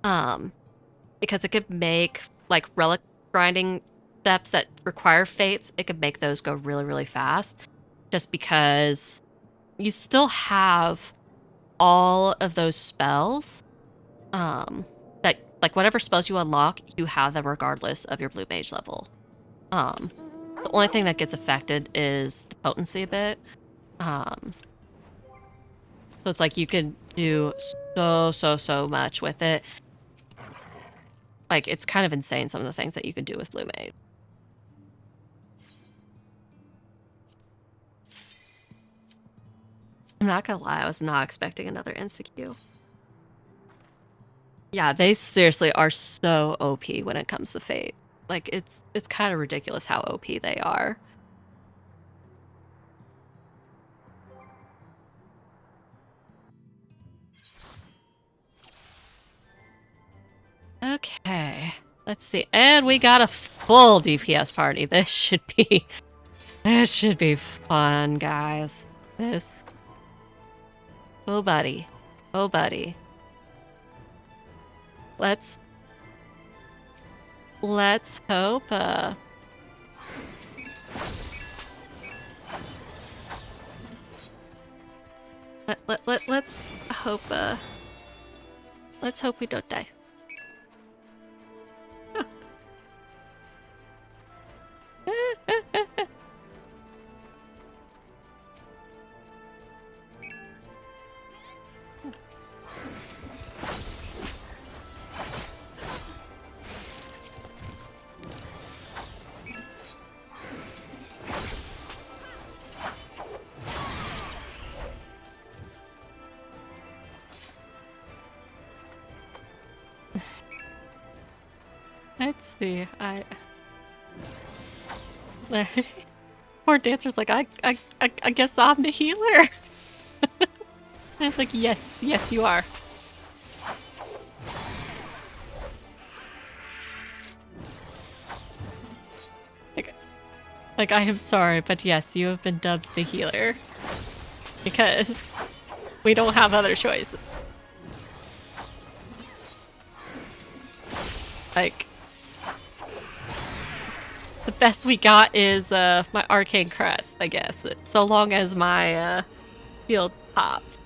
Speaker 1: Because it could make, like, relic grinding steps that require fates, it could make those go really fast. Just because you still have all of those spells. That, like, whatever spells you unlock, you have them regardless of your Blue Mage level. The only thing that gets affected is the potency a bit. So it's like you can do so much with it. Like, it's kind of insane some of the things that you can do with Blue Mage. I'm not gonna lie, I was not expecting another insta-Q. Yeah, they seriously are so OP when it comes to Fate. Like, it's kind of ridiculous how OP they are. Okay, let's see. And we got a full DPS party. This should be fun, guys. This. Oh, buddy. Oh, buddy. Let's hope, let's hope we don't die. Let's see. Poor Dancer's like, I guess I'm the healer. And it's like, yes, you are. Like, I am sorry, but yes, you have been dubbed the healer. Because we don't have other choices. Like, the best we got is my arcane crest, I guess. So long as my shield pops.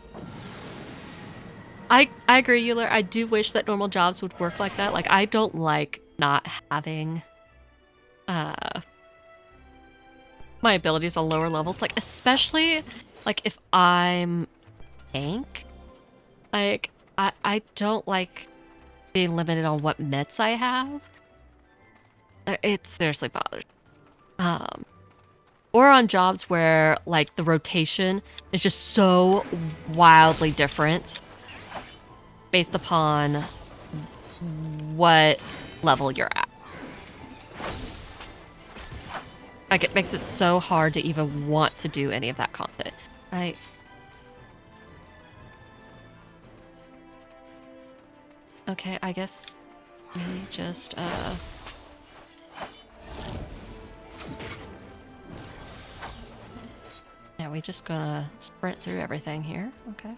Speaker 1: I agree, Euler. I do wish that normal jobs would work like that. Like, I don't like not having my abilities on lower levels. Like, especially like if I'm tank. Like, I don't like being limited on what mets I have. It seriously bothers. Or on jobs where like the rotation is just so wildly different based upon what level you're at. Like, it makes it so hard to even want to do any of that content. Okay, I guess we just, yeah, we just gonna sprint through everything here. Okay.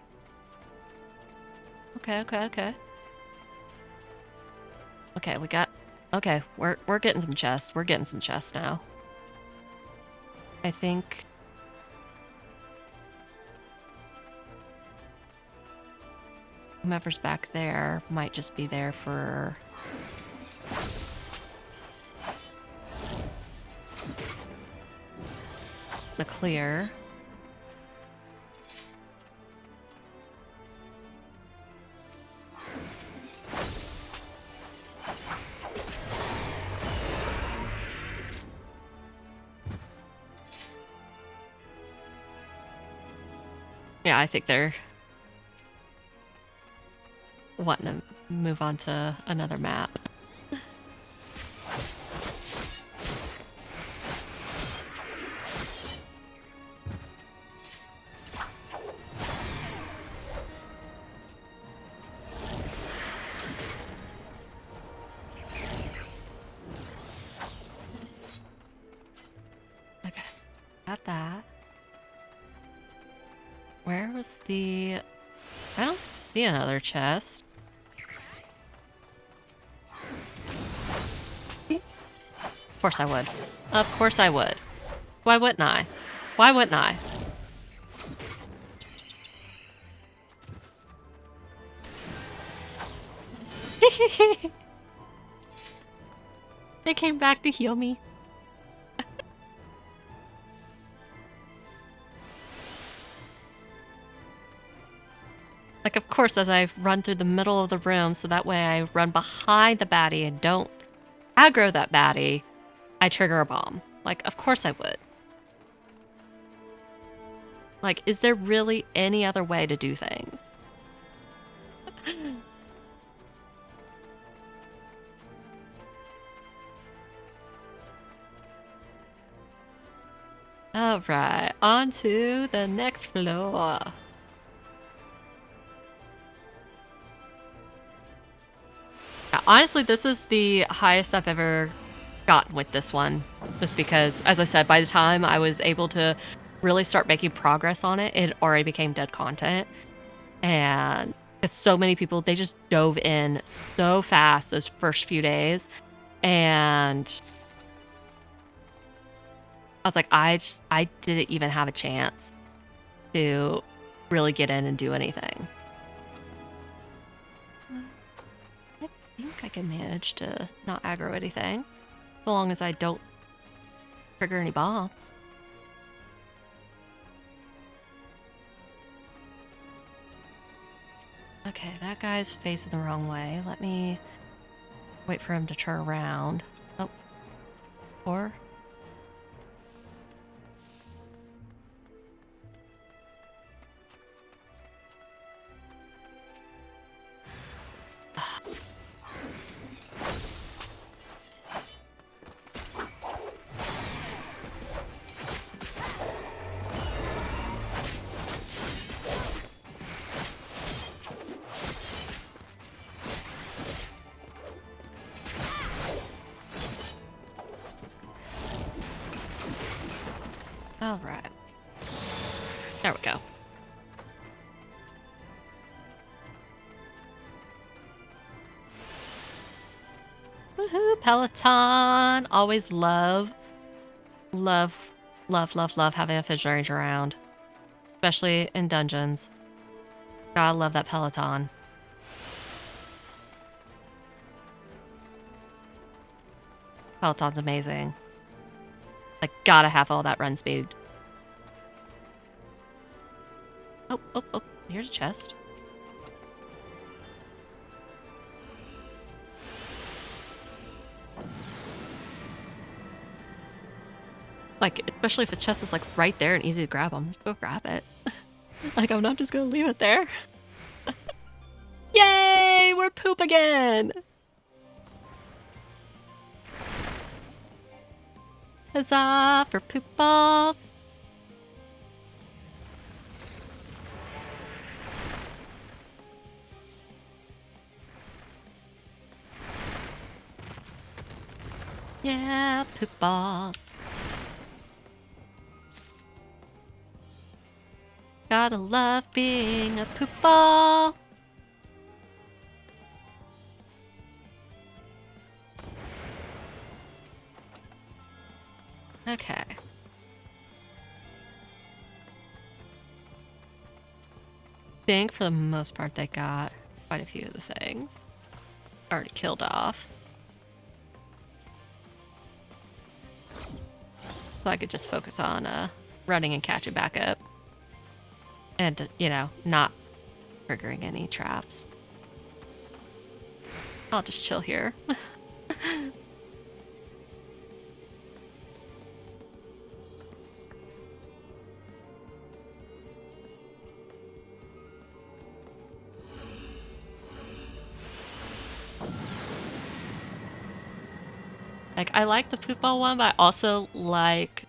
Speaker 1: Okay, we got... Okay, we're getting some chests. We're getting some chests now. I think... whomever's back there might just be there for... the clear. Yeah, I think they're wanting to move on to another map. Okay, got that. Where was the... I don't see another chest. Of course I would. Of course I would. Why wouldn't I? Why wouldn't I? They came back to heal me. Like, of course, as I run through the middle of the room, so that way I run behind the baddie and don't aggro that baddie, I trigger a bomb. Like, of course I would. Like, is there really any other way to do things? Alright, on to the next floor. Yeah, honestly, this is the highest I've ever gotten with this one. Just because, as I said, by the time I was able to really start making progress on it, it already became dead content. And it's so many people, they just dove in so fast those first few days. And I was like, I didn't even have a chance to really get in and do anything. I think I can manage to not aggro anything, so long as I don't trigger any bombs. Okay, that guy's facing the wrong way. Let me wait for him to turn around. Oh, or... all right. There we go. Woohoo, Peloton! Always love having a fidget range around. Especially in dungeons. Gotta love that Peloton. Peloton's amazing. Like, gotta have all that run speed. Oh, here's a chest. Like, especially if the chest is like right there and easy to grab, I'm just go grab it. Like, I'm not just gonna leave it there. Yay! We're poop again! Huzzah for poop balls! Yeah, poop balls. Gotta love being a poop ball. Okay. I think for the most part they got quite a few of the things already killed off. So I could just focus on running and catching back up. And, you know, not triggering any traps. I'll just chill here. Like, I like the poop ball one, but I also like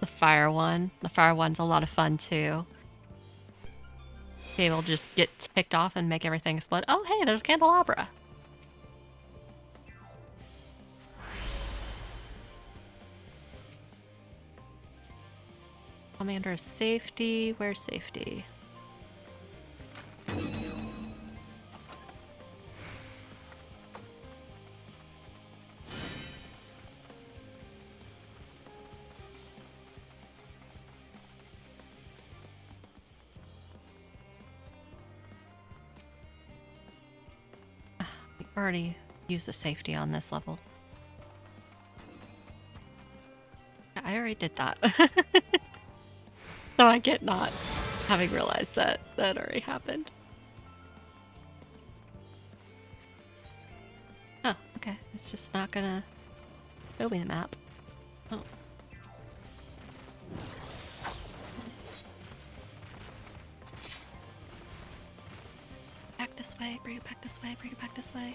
Speaker 1: the fire one. The fire one's a lot of fun, too. Be able to just get ticked off and make everything explode. Oh, hey, there's a candelabra. Commander safety. Where's safety? Already used the safety on this level. Yeah, I already did that. So I get not having realized that that already happened. Oh, okay. It's just not gonna show me the map. Oh. this way, bring it back this way, bring it back this way.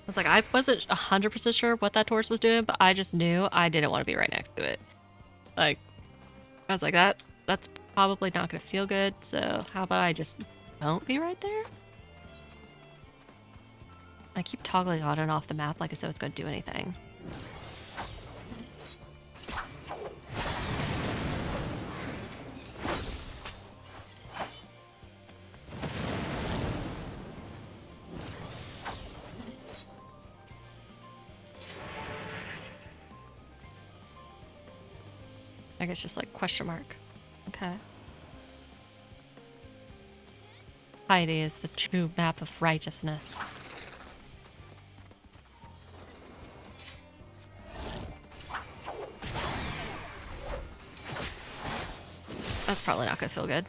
Speaker 1: I was like, I wasn't 100% sure what that torch was doing, but I just knew I didn't want to be right next to it. Like, I was like, that's probably not going to feel good, so how about I just don't be right there? I keep toggling on and off the map like as though it's going to do anything. I guess just like question mark. Okay. Heidi is the true map of righteousness. That's probably not gonna feel good.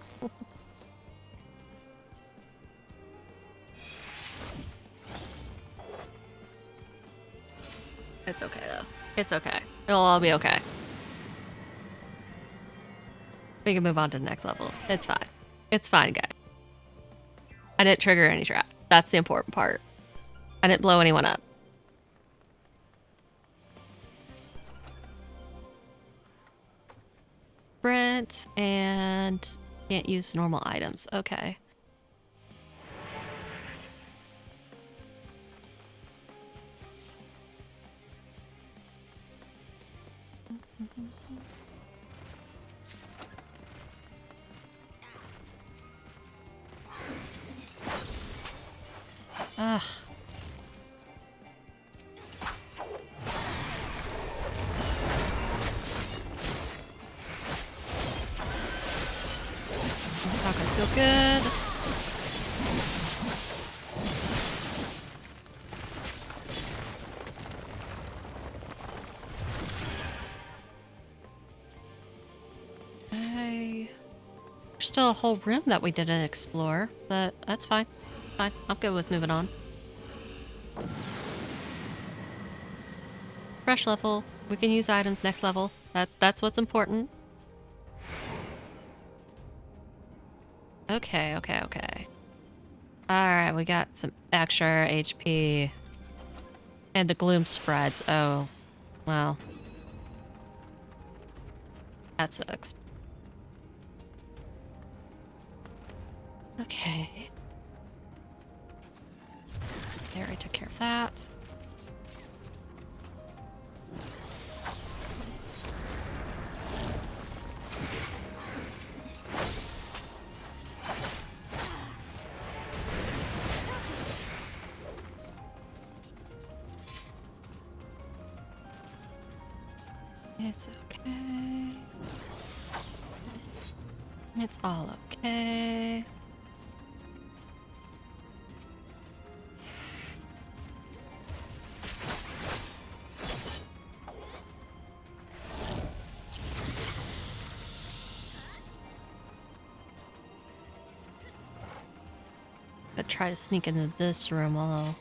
Speaker 1: It's okay though. It's okay. It'll all be okay. We can move on to the next level. It's fine. It's fine, guys. I didn't trigger any trap. That's the important part. I didn't blow anyone up. Sprint and can't use normal items. Okay. Ugh. It's not gonna feel good. Okay. There's still a whole room that we didn't explore, but that's fine. Fine. I'm good with moving on. Fresh level. We can use items next level. That's what's important. Okay. Alright, we got some extra HP. And the gloom spreads. Oh. Well. That sucks. Okay. There, I took care of that. It's okay. It's all okay. I'll try to sneak into this room, although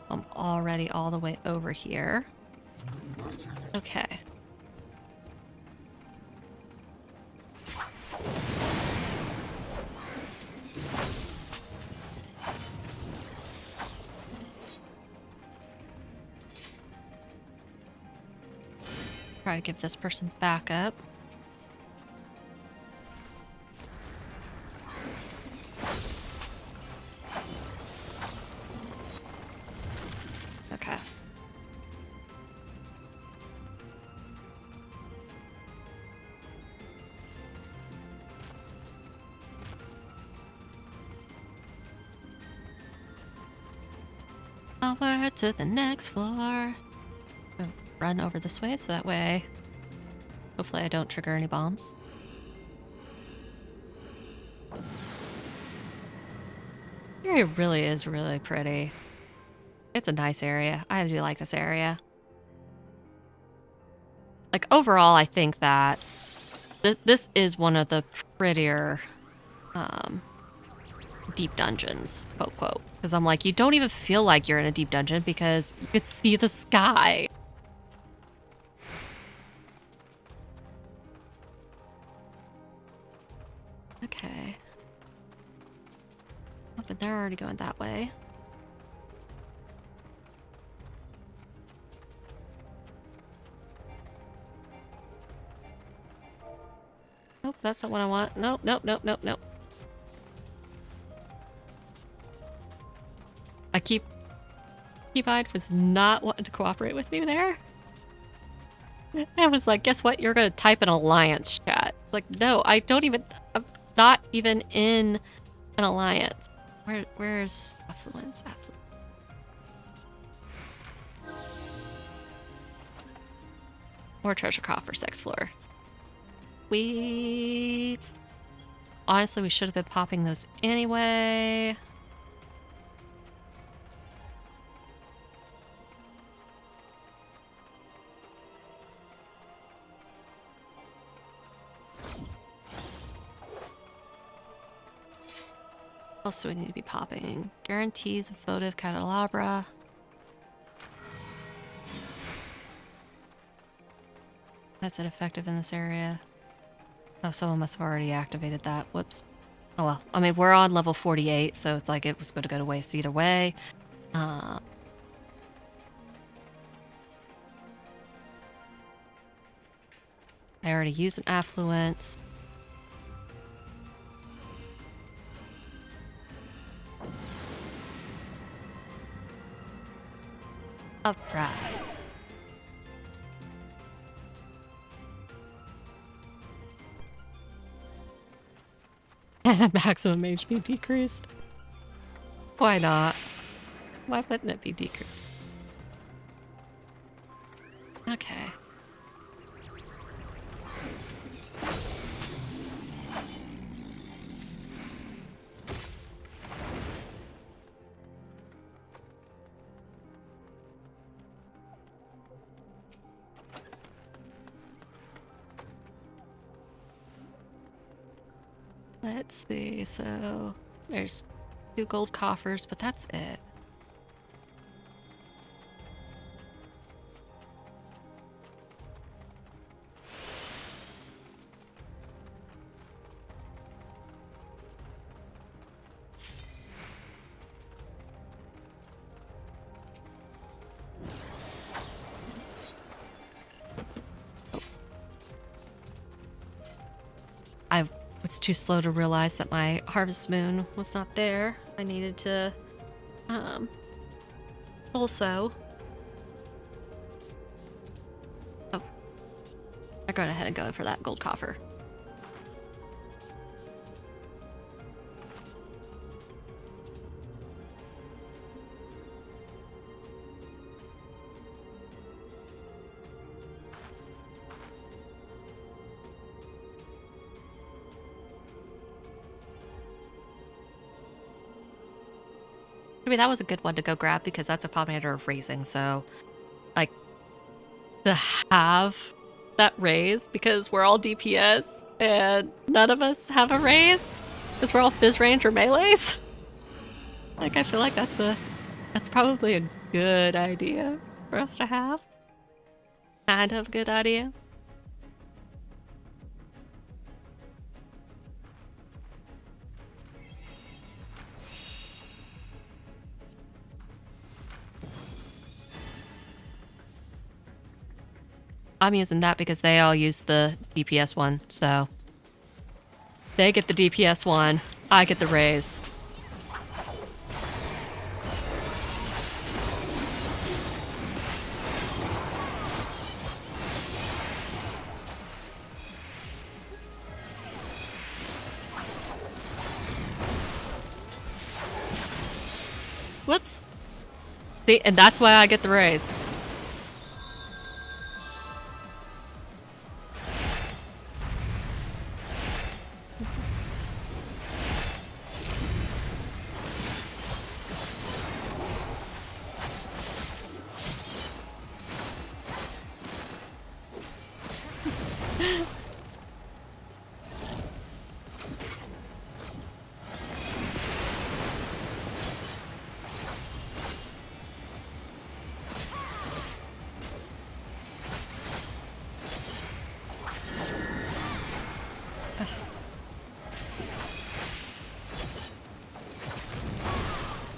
Speaker 1: I'm already all the way over here. Okay. Try to give this person backup. Okay. Onward to the next floor. Gonna run over this way so that way, hopefully I don't trigger any bombs. The area really is really pretty. It's a nice area. I do like this area. Like overall, I think that this is one of the prettier deep dungeons, quote quote. Because I'm like, you don't even feel like you're in a deep dungeon because you could see the sky. Okay. Oh, but they're already going that way. Nope, that's not what I want. Nope, nope, nope, nope, nope. Keybind was not wanting to cooperate with me there. I was like, guess what? You're gonna type an alliance chat. Like, no, I'm not even in an alliance. Where's affluence? More treasure coffers to explore. Sweet. Honestly, we should have been popping those anyway. What else do we need to be popping? Guarantees of votive candelabra. That's ineffective in this area. Oh, someone must have already activated that. Whoops. Oh well. I mean, we're on level 48, so it's like it was going to go to waste either way. I already used an affluence. Alright. Maximum HP decreased. Why not? Why wouldn't it be decreased? Okay. Let's see, so there's 2 gold coffers, but that's it. I was too slow to realize that my harvest moon was not there. I needed to also I'm going ahead and go for that gold coffer. I mean, that was a good one to go grab because that's a pomander of raising, so like to have that raise because we're all DPS and none of us have a raise because we're all fizz range or melees. Like I feel like that's probably a good idea for us to have. Kind of good idea. I'm using that because they all use the DPS one, so they get the DPS one, I get the raise. Whoops. See, and that's why I get the raise.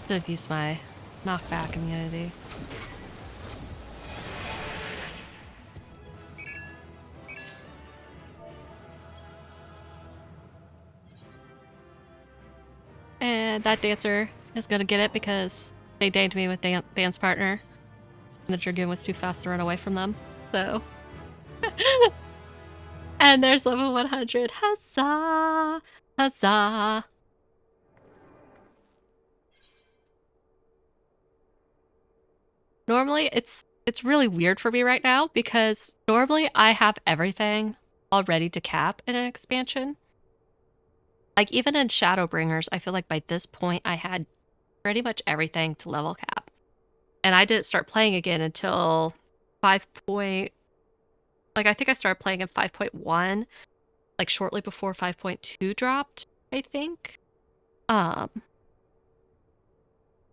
Speaker 1: Should have used my knockback immunity. And that dancer is gonna get it because they danged me with dance partner. And the Dragoon was too fast to run away from them. So. And there's level 100. Huzzah! Huzzah! Normally, it's really weird for me right now because normally I have everything all ready to cap in an expansion. Like even in Shadowbringers, I feel like by this point I had pretty much everything to level cap. And I didn't start playing again until 5. Like I think I started playing in 5.1, like shortly before 5.2 dropped, I think.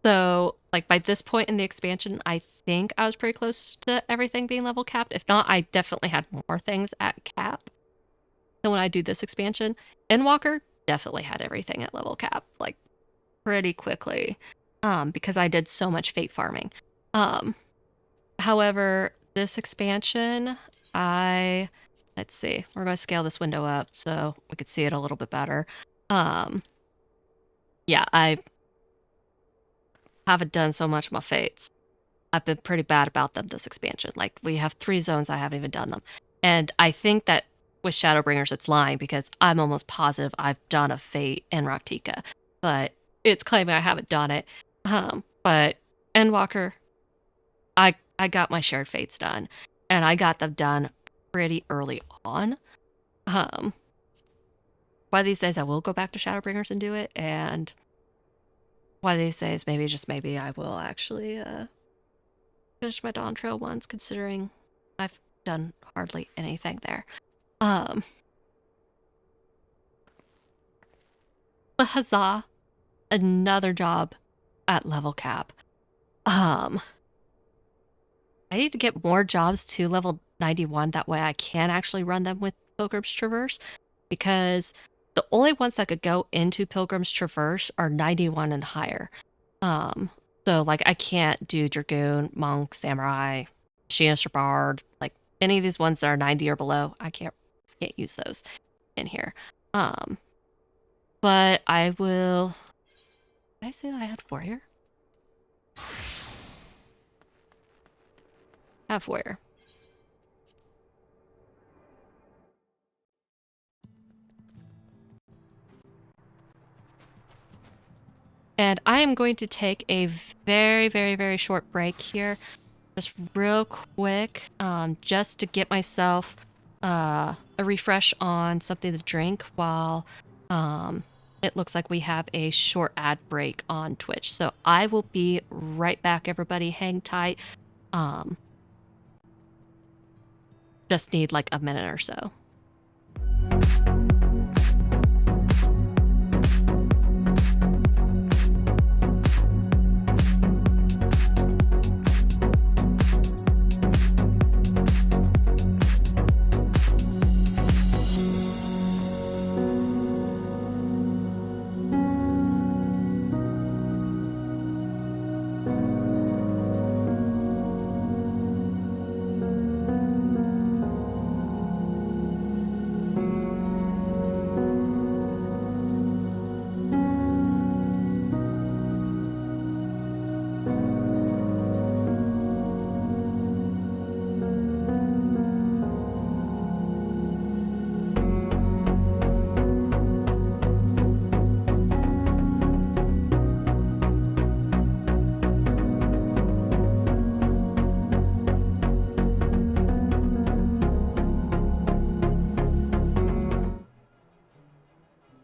Speaker 1: So like by this point in the expansion, I think I was pretty close to everything being level capped. If not, I definitely had more things at cap than when I do this expansion. Endwalker definitely had everything at level cap, like pretty quickly, because I did so much fate farming. However, this expansion, let's see, we're going to scale this window up so we could see it a little bit better. Yeah, I haven't done so much of my fates. I've been pretty bad about them this expansion. Like, we have 3 zones, I haven't even done them. And I think that with Shadowbringers, it's lying because I'm almost positive I've done a fate in Raktika, but it's claiming I haven't done it. But Endwalker, I got my shared fates done, and I got them done pretty early on. One of these days I will go back to Shadowbringers and do it, and one of these days, maybe, just maybe, I will actually finish my Dawn Trail ones, considering I've done hardly anything there. But huzzah, another job at level cap. I need to get more jobs to level 91, that way I can actually run them with Pilgrim's Traverse, because the only ones that could go into Pilgrim's Traverse are 91 and higher. So like I can't do Dragoon, Monk, Samurai, Sinister Bard, like any of these ones that are 90 or below, I can't use those in here. But I will. Did I say that I had warrior? Have warrior. And I am going to take a very, very, very short break here, just real quick, just to get myself a refresh on something to drink while it looks like we have a short ad break on Twitch. So I will be right back, everybody. Hang tight. Just need like a minute or so.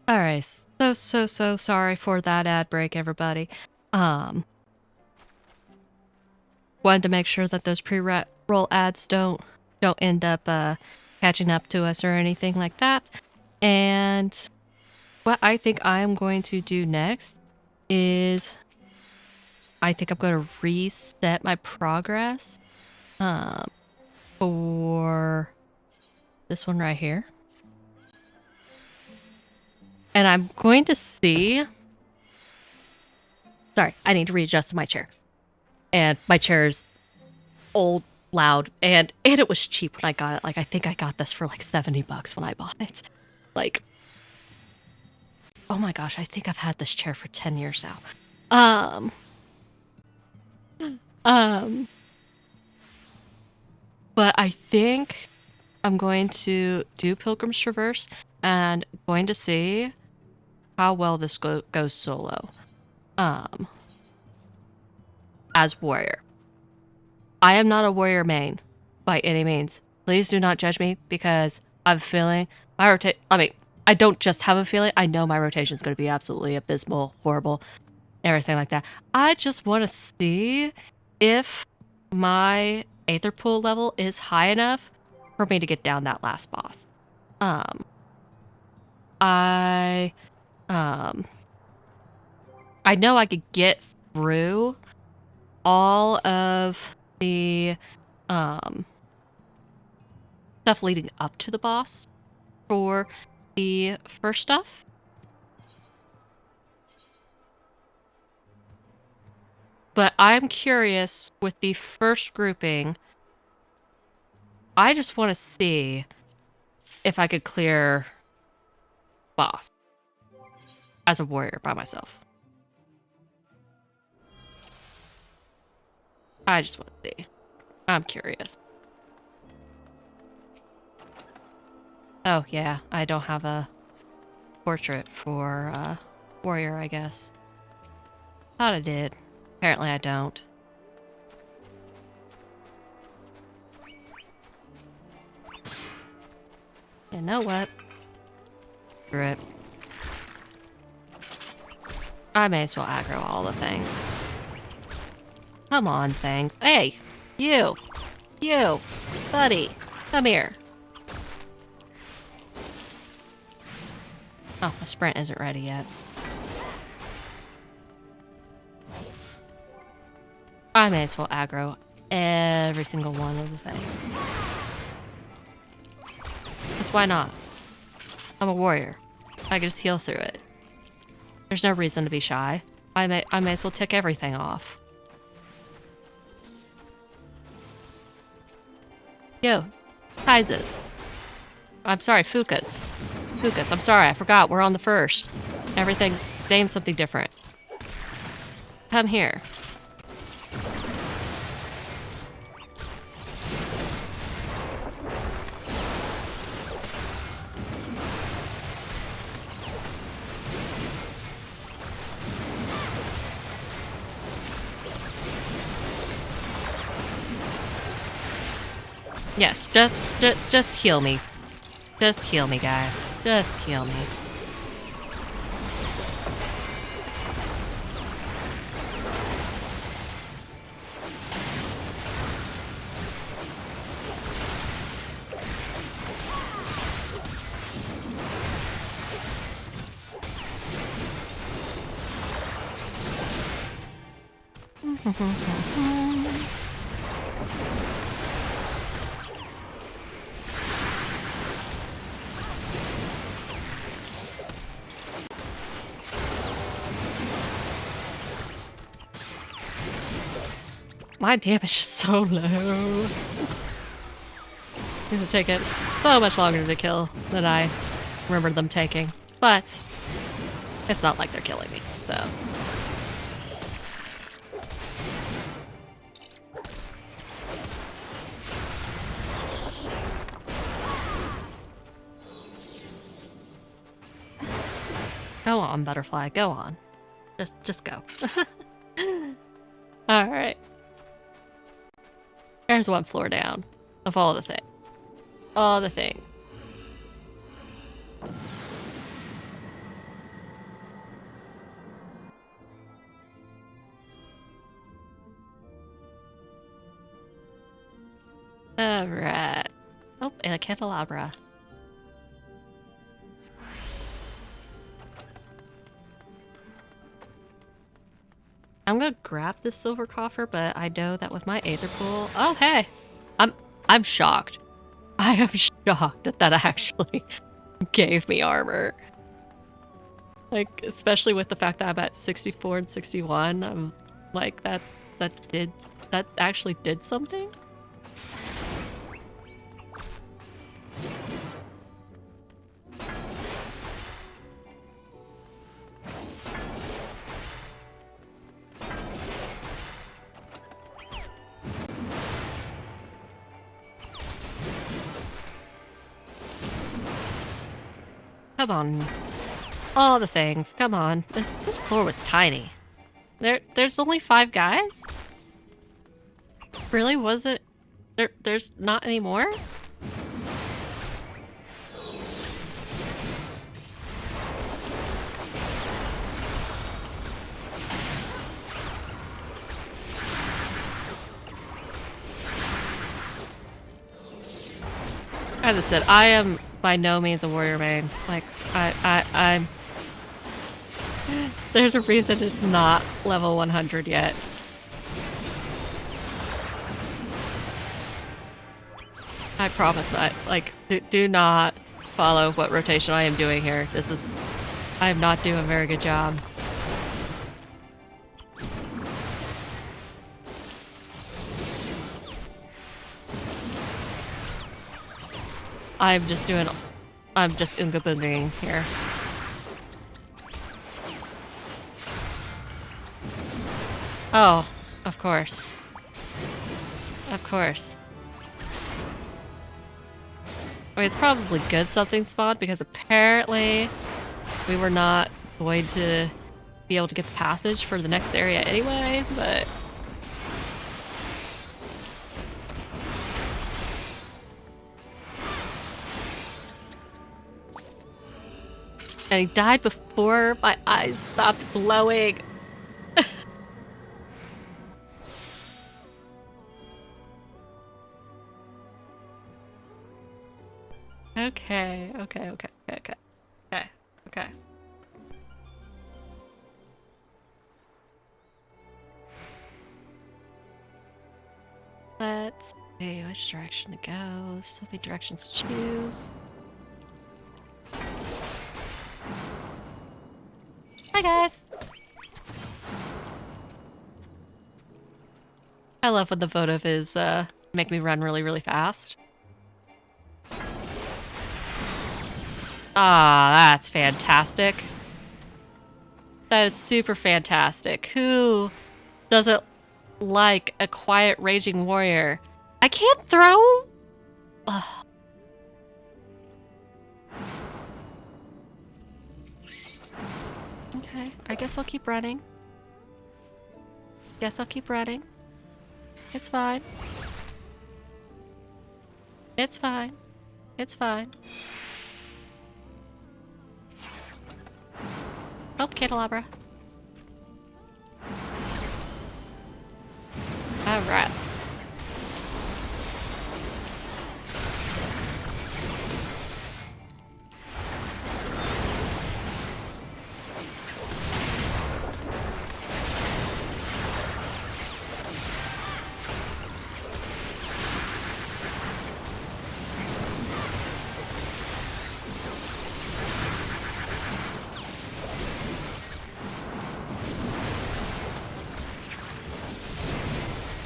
Speaker 1: Alright, so sorry for that ad break, everybody. Wanted to make sure that those pre-roll ads don't end up catching up to us or anything like that. And what I think I'm going to do next is I think I'm going to reset my progress for this one right here. And I'm going to see Sorry, I need to readjust my chair. And my chair is old, loud, and it was cheap when I got it. Like, I think I got this for like $70 when I bought it. Like, oh my gosh, I think I've had this chair for 10 years now. But I think I'm going to do Pilgrim's Traverse and going to see how well this goes solo. As warrior. I am not a warrior main by any means. Please do not judge me because I have a feeling my I don't just have a feeling. I know my rotation is going to be absolutely abysmal, horrible, everything like that. I just want to see if my Aether Pool level is high enough for me to get down that last boss. I know I could get through all of the stuff leading up to the boss for the first stuff. But I'm curious with the first grouping, I just want to see if I could clear boss as a warrior by myself. I just want to see. I'm curious. Oh, yeah, I don't have a portrait for warrior, I guess. Thought I did. Apparently I don't. You know what? Screw it. I may as well aggro all the things. Come on, things. Hey! You! You! Buddy! Come here! Oh, my sprint isn't ready yet. I may as well aggro every single one of the things. Because why not? I'm a warrior. I can just heal through it. There's no reason to be shy. I may as well tick everything off. Yo, Kaizes. I'm sorry, Fukas. Fukas, I'm sorry, I forgot. We're on the first. Everything's named something different. Come here. Yes, just heal me. Just heal me, guys. Just heal me. My damage is so low. These are taking so much longer to kill than I remember them taking. But it's not like they're killing me, so. Go on, butterfly, go on. Just go. Alright. There's one floor down of all the things. All the things. Alright. Oh, and a candelabra. I'm gonna grab this silver coffer, but I know that with my Aether Pool... Oh, hey! I'm shocked. I am shocked that that actually gave me armor. Like, especially with the fact that I'm at 64 and 61, I'm like, that actually did something? Come on. All the things. Come on. This floor was tiny. There's only 5 guys? Really? Was it? There's not any more? As I said, I am by no means a warrior main. Like, I'm... There's a reason it's not level 100 yet. I promise, do not follow what rotation I am doing here. I am not doing a very good job. I'm just ingooping here. Oh, of course. Of course. I mean, it's probably good something spawned because apparently we were not going to be able to get the passage for the next area anyway, but... And he died before my eyes stopped glowing. Okay. Let's see which direction to go. There's so many directions to choose. Hi guys! I love when the votive is make me run really, really fast. Ah, that's fantastic. That is super fantastic. Who doesn't like a quiet, raging warrior? I can't throw? Ugh. Okay, I guess I'll keep running. It's fine. It's fine. It's fine. Oh, candelabra. Alright.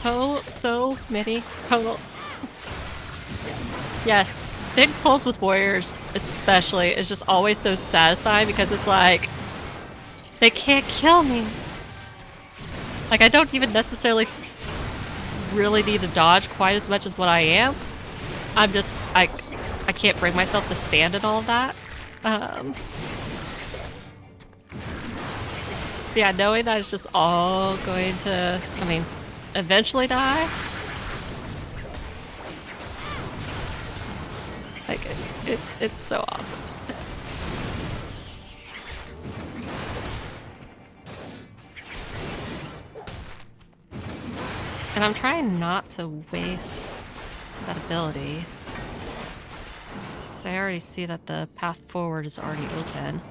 Speaker 1: Oh, so many pulls. Yes, big pulls with warriors especially is just always so satisfying because it's like, they can't kill me. Like, I don't even necessarily really need to dodge quite as much as what I am. I'm just, I can't bring myself to stand in all of that. Yeah, knowing that it's just all going to, I mean, eventually die. Like, it's so awesome. And I'm trying not to waste that ability. I already see that the path forward is already open.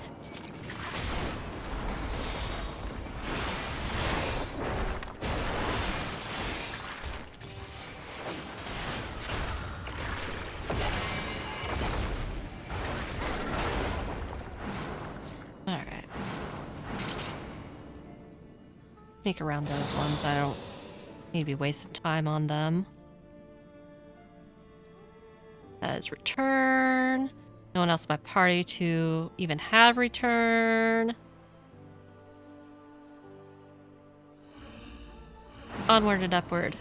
Speaker 1: Alright. sneak around those ones. I don't need to be wasting time on them. That is return. No one else in my party to even have return. Onward and upward.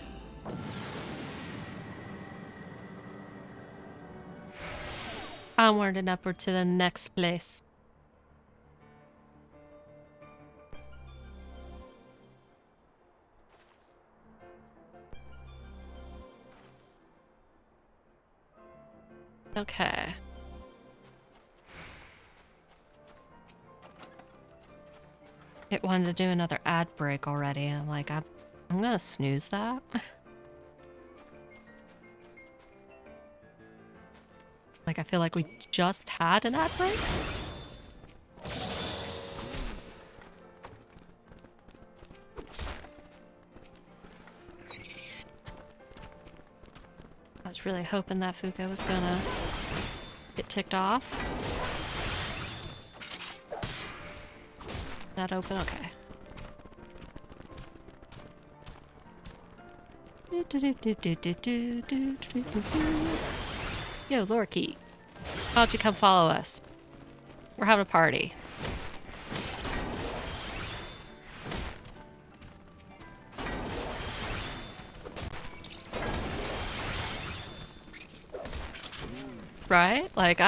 Speaker 1: Onward and upward to the next place. Okay. It wanted to do another ad break already. I'm like, I'm gonna snooze that. Like, I feel like we just had an ad break. I was really hoping that Fuka was gonna get ticked off. Is that open? Okay. Yo, Lorky. Why don't you come follow us? We're having a party. Right? Like,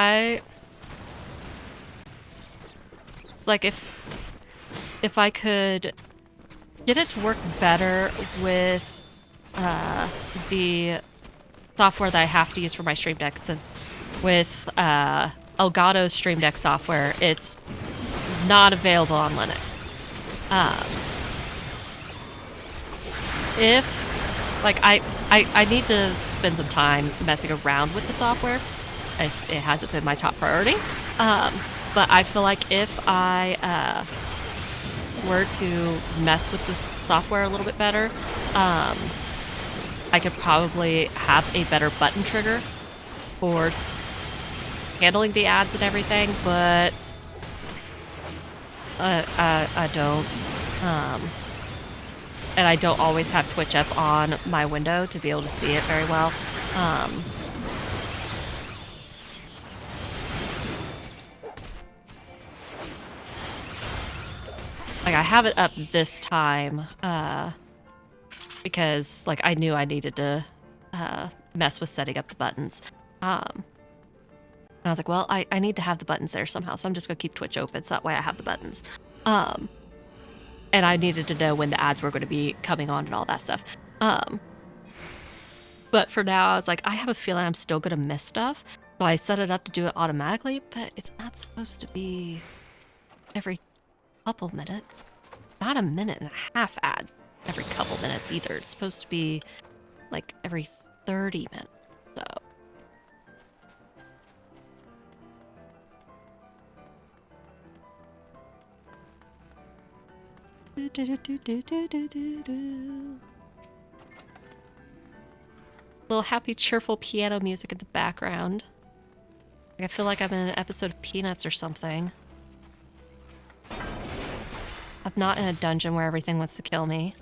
Speaker 1: if I could get it to work better with the software that I have to use for my Stream Deck, since with Elgato's Stream Deck software, it's not available on Linux. I need to spend some time messing around with the software. It hasn't been my top priority. But I feel like if I were to mess with this software a little bit better, I could probably have a better button trigger for handling the ads and everything, but I don't. And I don't always have Twitch up on my window to be able to see it very well. Like, I have it up this time, because, like, I knew I needed to mess with setting up the buttons. And I was like, well, I need to have the buttons there somehow, so I'm just going to keep Twitch open so that way I have the buttons. And I needed to know when the ads were going to be coming on and all that stuff. But for now, I was like, I have a feeling I'm still going to miss stuff. So I set it up to do it automatically, but it's not supposed to be every couple minutes. Not a minute and a half ad every couple minutes either. It's supposed to be like every 30 minutes. So little happy, cheerful piano music in the background. I feel like I'm in an episode of Peanuts or something. I'm not in a dungeon where everything wants to kill me.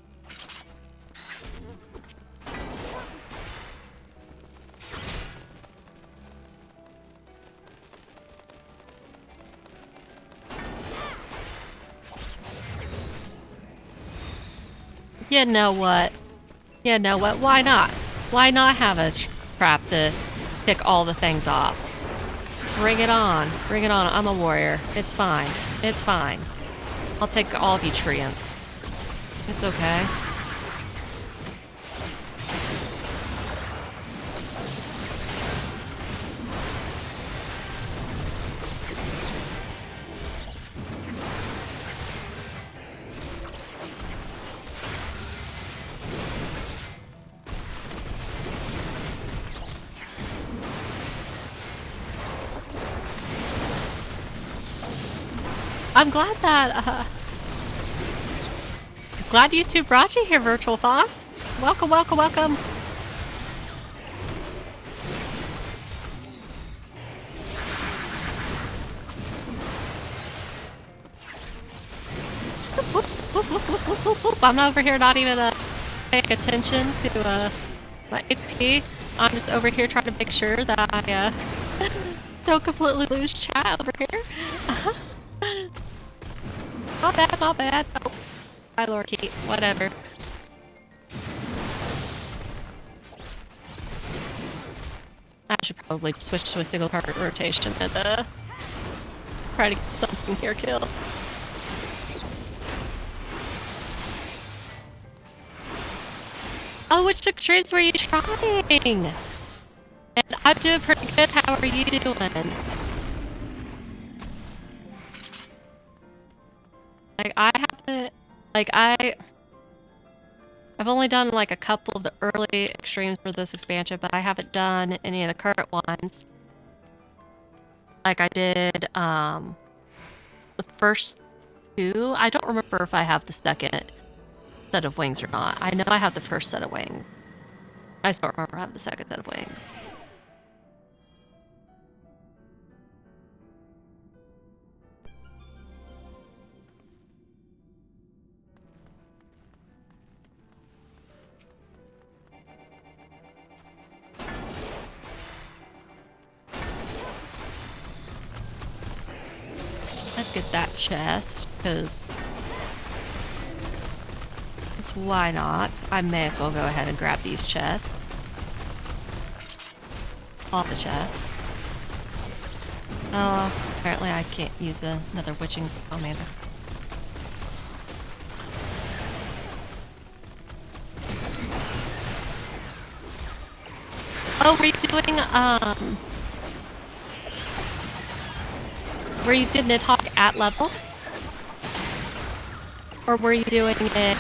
Speaker 1: You know what? You know what? Why not? Why not have a trap to pick all the things off? Bring it on. Bring it on. I'm a warrior. It's fine. It's fine. I'll take all of you treants. It's okay. I'm glad that, glad YouTube brought you here, Virtual Fox. Welcome, welcome, welcome. Oop, oop, oop. I'm over here not even paying attention to my HP. I'm just over here trying to make sure that I don't completely lose chat over here. Not bad, not bad. Oh, hi, Lorky. Whatever. I should probably switch to a single card rotation and try to get something here killed. Oh, which extremes were you trying? And I'm doing pretty good. How are you doing? Like, I haven't... Like, I've only done, like, a couple of the early extremes for this expansion, but I haven't done any of the current ones. Like, I did, the first two. I don't remember if I have the second set of wings or not. I know I have the first set of wings. I just don't remember if I have the second set of wings. Let's get that chest, because why not? I may as well go ahead and grab these chests. All the chests. Oh, apparently I can't use another witching commander. Oh, were you doing, were you doing Nidhogg at level? Or were you doing it,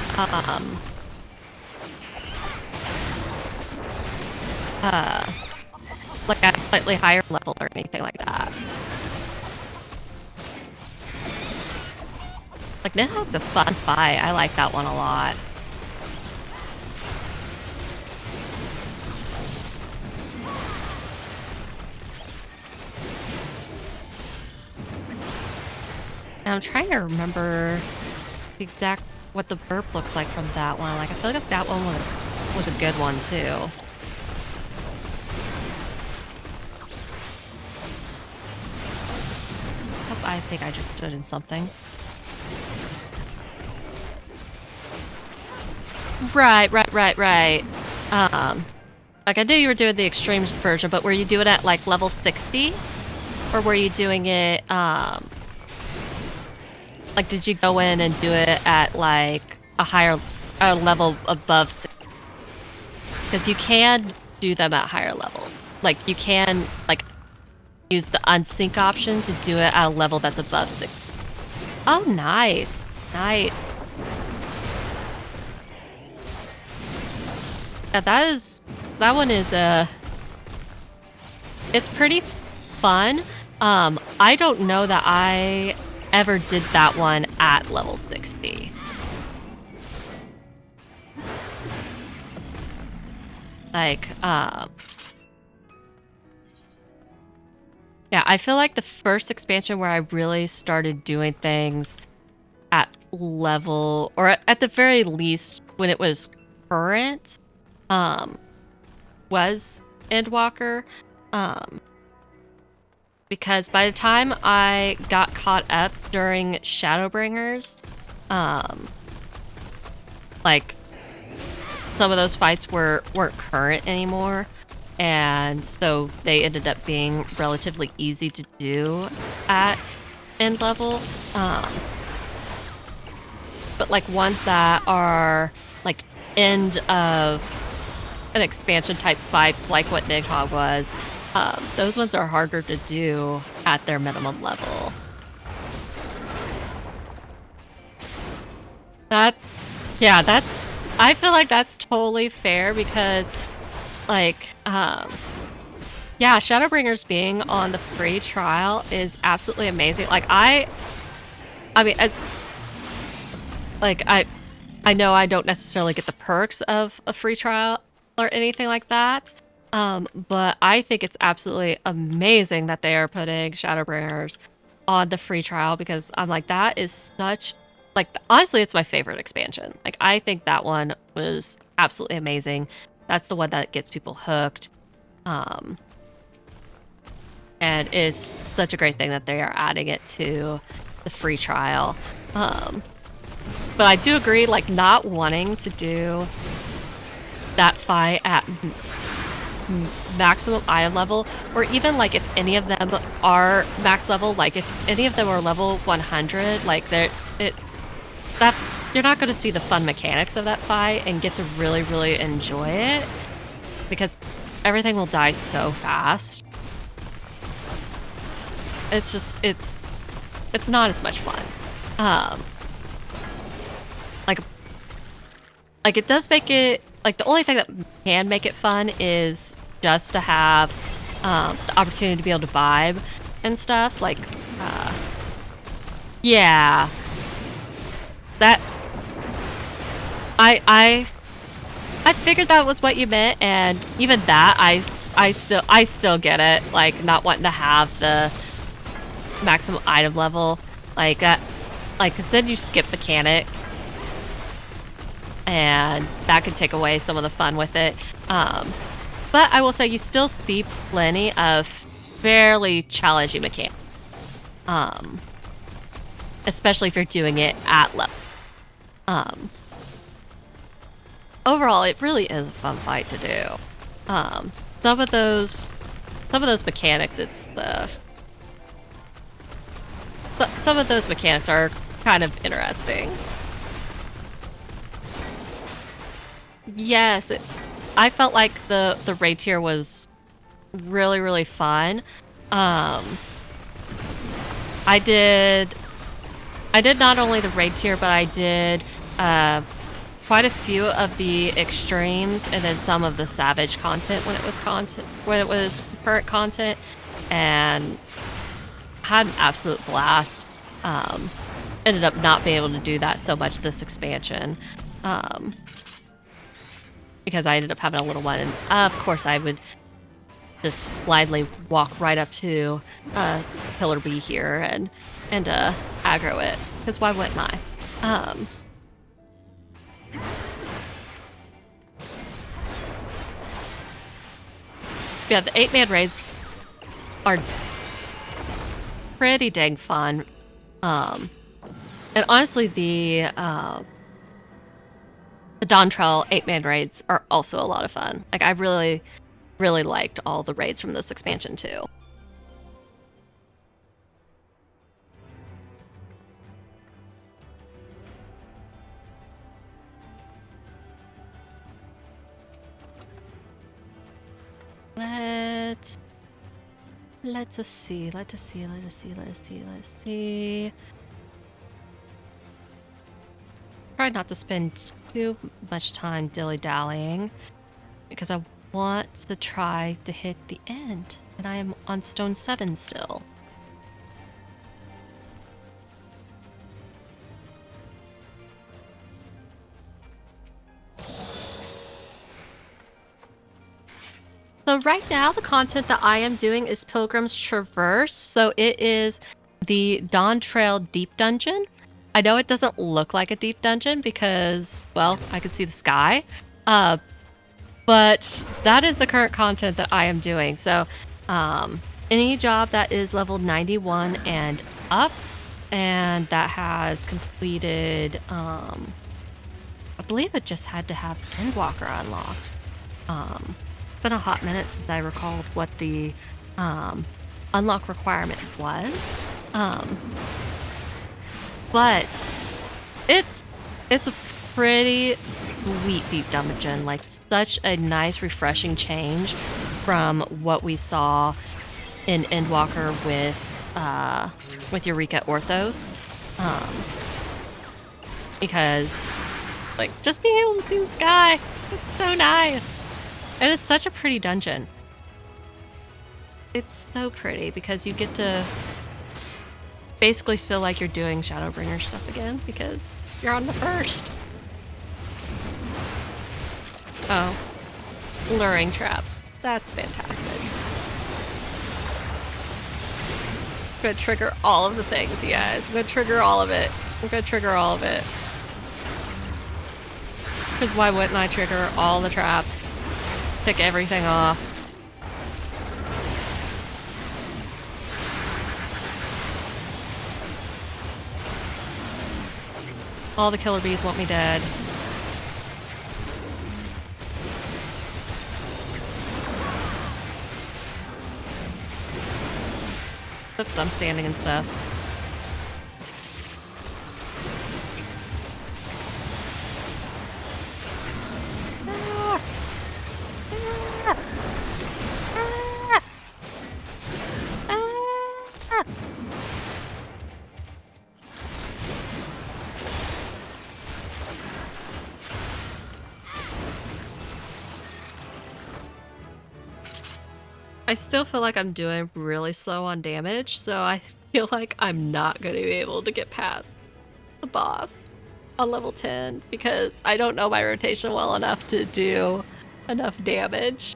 Speaker 1: like at a slightly higher level or anything like that? Like, Nidhogg's a fun fight. I like that one a lot. And I'm trying to remember the exact what the burp looks like from that one. Like, I feel like that one was a good one too. Oh, I think I just stood in something. Right. Like, I knew you were doing the extreme version, but were you doing it at like level 60? Or were you doing it, like, did you go in and do it at, like, a higher level above 60? Because you can do them at higher levels. Like, you can, like, use the unsync option to do it at a level that's above 60. Oh, nice. Nice. Yeah, that one is, it's pretty fun. I don't know that I ever did that one at level 60. Like, yeah, I feel like the first expansion where I really started doing things at level, or at the very least when it was current, was Endwalker. Because by the time I got caught up during Shadowbringers, like, some of those fights weren't current anymore, and so they ended up being relatively easy to do at end level. But like ones that are like end of an expansion type fight, like what Nidhogg was, those ones are harder to do at their minimum level. I feel like that's totally fair because, like, yeah, Shadowbringers being on the free trial is absolutely amazing. Like, I mean, it's, like, I know I don't necessarily get the perks of a free trial or anything like that, but I think it's absolutely amazing that they are putting Shadowbringers on the free trial because I'm like, that is such like, honestly, it's my favorite expansion. Like, I think that one was absolutely amazing. That's the one that gets people hooked. And it's such a great thing that they are adding it to the free trial. But I do agree, like, not wanting to do that fight at maximum item level, or even, like, if any of them are max level, like, if any of them are level 100, like, you're not going to see the fun mechanics of that fight and get to really, really enjoy it, because everything will die so fast. It's just, it's not as much fun. Like it does make it, like, the only thing that can make it fun is just to have the opportunity to be able to vibe and stuff. Like, yeah, that I figured that was what you meant, and even that I still get it. Like, not wanting to have the maximum item level, like that, like, 'cause then you skip mechanics, and that could take away some of the fun with it. But I will say you still see plenty of fairly challenging mechanics, especially if you're doing it at level. Overall, it really is a fun fight to do. Some of those mechanics, some of those mechanics are kind of interesting. Yes, I felt like the raid tier was really, really fun. I did not only the raid tier, but I did quite a few of the extremes, and then some of the savage content when it was current content, and had an absolute blast. Ended up not being able to do that so much this expansion, because I ended up having a little one, and of course I would just blindly walk right up to Pillar B here and aggro it, because why wouldn't I? Yeah, the 8-man raids are pretty dang fun. And honestly, the Dawn Trail 8-man raids are also a lot of fun. Like, I really, really liked all the raids from this expansion too. Let's see. Try not to spend too much time dilly-dallying, because I want to try to hit the end, and I am on stone 7 still. So right now, the content that I am doing is Pilgrim's Traverse. So it is the Dawn Trail Deep Dungeon. I know it doesn't look like a deep dungeon because, well, I can see the sky. But that is the current content that I am doing. So any job that is level 91 and up, and that has completed, I believe it just had to have Endwalker unlocked. Been a hot minute since I recalled what the unlock requirement was, but it's a pretty sweet deep dungeon. Like, such a nice, refreshing change from what we saw in Endwalker with Eureka Orthos, because, like, just being able to see the sky, it's so nice. And it's such a pretty dungeon. It's so pretty because you get to basically feel like you're doing Shadowbringer stuff again because you're on the first. Oh, luring trap. That's fantastic. I'm gonna trigger all of the things, you guys. I'm gonna trigger all of it. I'm gonna trigger all of it. Because why wouldn't I trigger all the traps? Pick everything off. All the killer bees want me dead. Oops, I'm standing and stuff. I still feel like I'm doing really slow on damage, so I feel like I'm not going to be able to get past the boss on level 10 because I don't know my rotation well enough to do enough damage.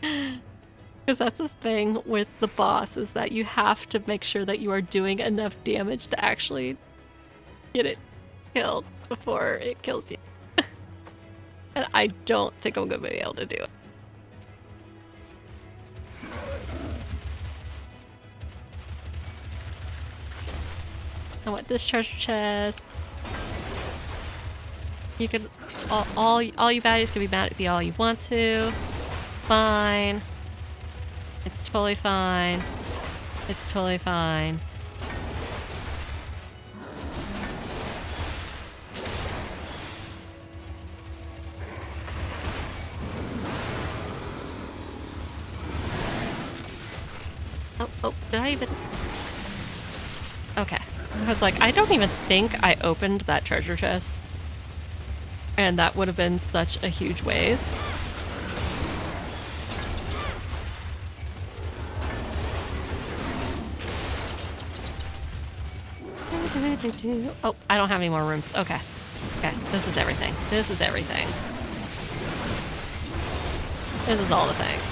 Speaker 1: Because that's the thing with the boss, is that you have to make sure that you are doing enough damage to actually get it killed before it kills you. And I don't think I'm going to be able to do it. I want this treasure chest. You can, all you baddies can be mad at me all you want to. Fine. It's totally fine. It's totally fine. Oh, did I even? Okay. I was like, I don't even think I opened that treasure chest. And that would have been such a huge waste. Oh, I don't have any more rooms. Okay. Okay, this is everything. This is everything. This is all the things.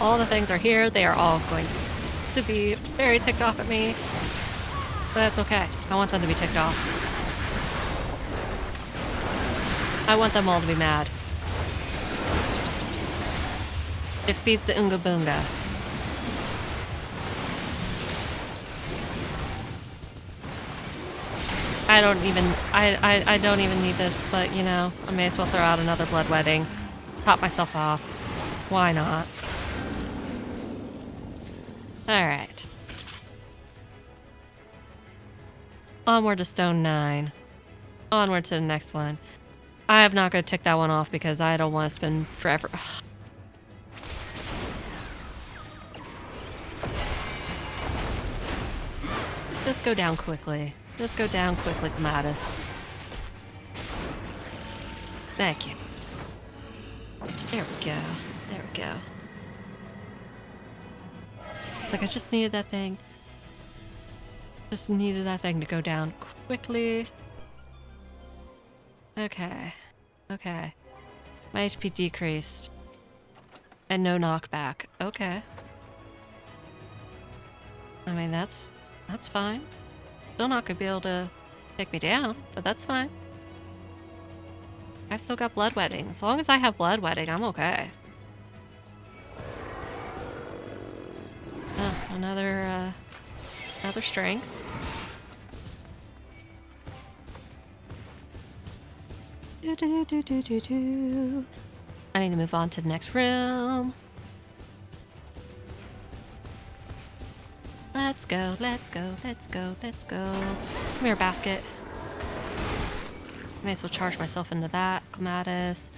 Speaker 1: All the things are here. They are all going to be very ticked off at me. But that's okay. I want them to be ticked off. I want them all to be mad. It feeds the Unga Boonga. I don't even need this, but you know, I may as well throw out another bloodletting. Top myself off. Why not? Alright. Onward to Stone 9. Onward to the next one. I am not going to tick that one off because I don't want to spend forever. Just go down quickly. Just go down quickly, Clematis. Thank you. There we go. There we go. Like, I just needed that thing. Just needed that thing to go down quickly. Okay. Okay. My HP decreased. And no knockback. Okay. I mean, that's fine. Still not gonna be able to take me down, but that's fine. I still got bloodletting. As long as I have bloodletting, I'm okay. Oh, another strength. I need to move on to the next room. Let's go, let's go, let's go, let's go. Come here, basket. May as well charge myself into that, Clematis.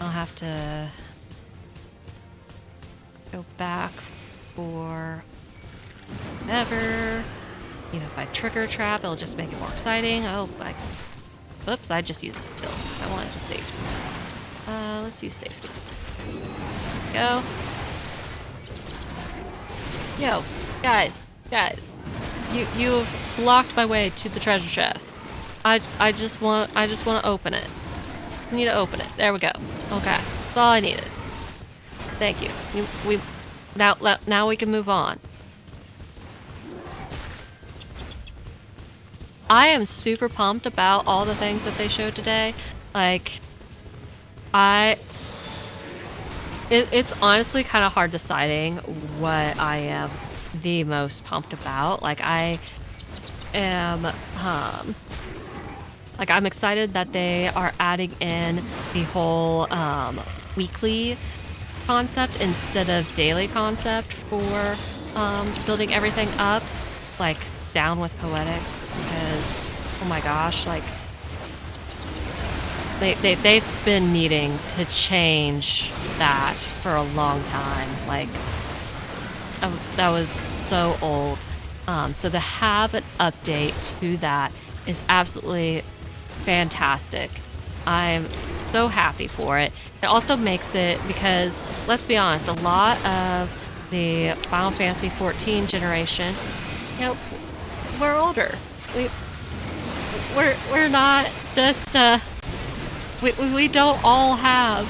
Speaker 1: I'll have to go back for whatever. Even if I trigger a trap, it'll just make it more exciting. Oh, oops, I just used a skill. I wanted to safety. Let's use safety. Go. Yo, guys, you blocked my way to the treasure chest. I just want to open it. I need to open it. There we go. Okay, that's all I needed. Thank you. We now we can move on. I am super pumped about all the things that they showed today. Like, it's honestly kind of hard deciding what I am the most pumped about. Like, I am, like, I'm excited that they are adding in the whole weekly concept instead of daily concept for building everything up. Like, down with poetics, because oh my gosh, like they've been needing to change that for a long time. Like, that was so old. So to have an update to that is absolutely fantastic. I'm so happy for it. It also makes it, because let's be honest, a lot of the Final Fantasy XIV generation, you know, we're older. We're not just we don't all have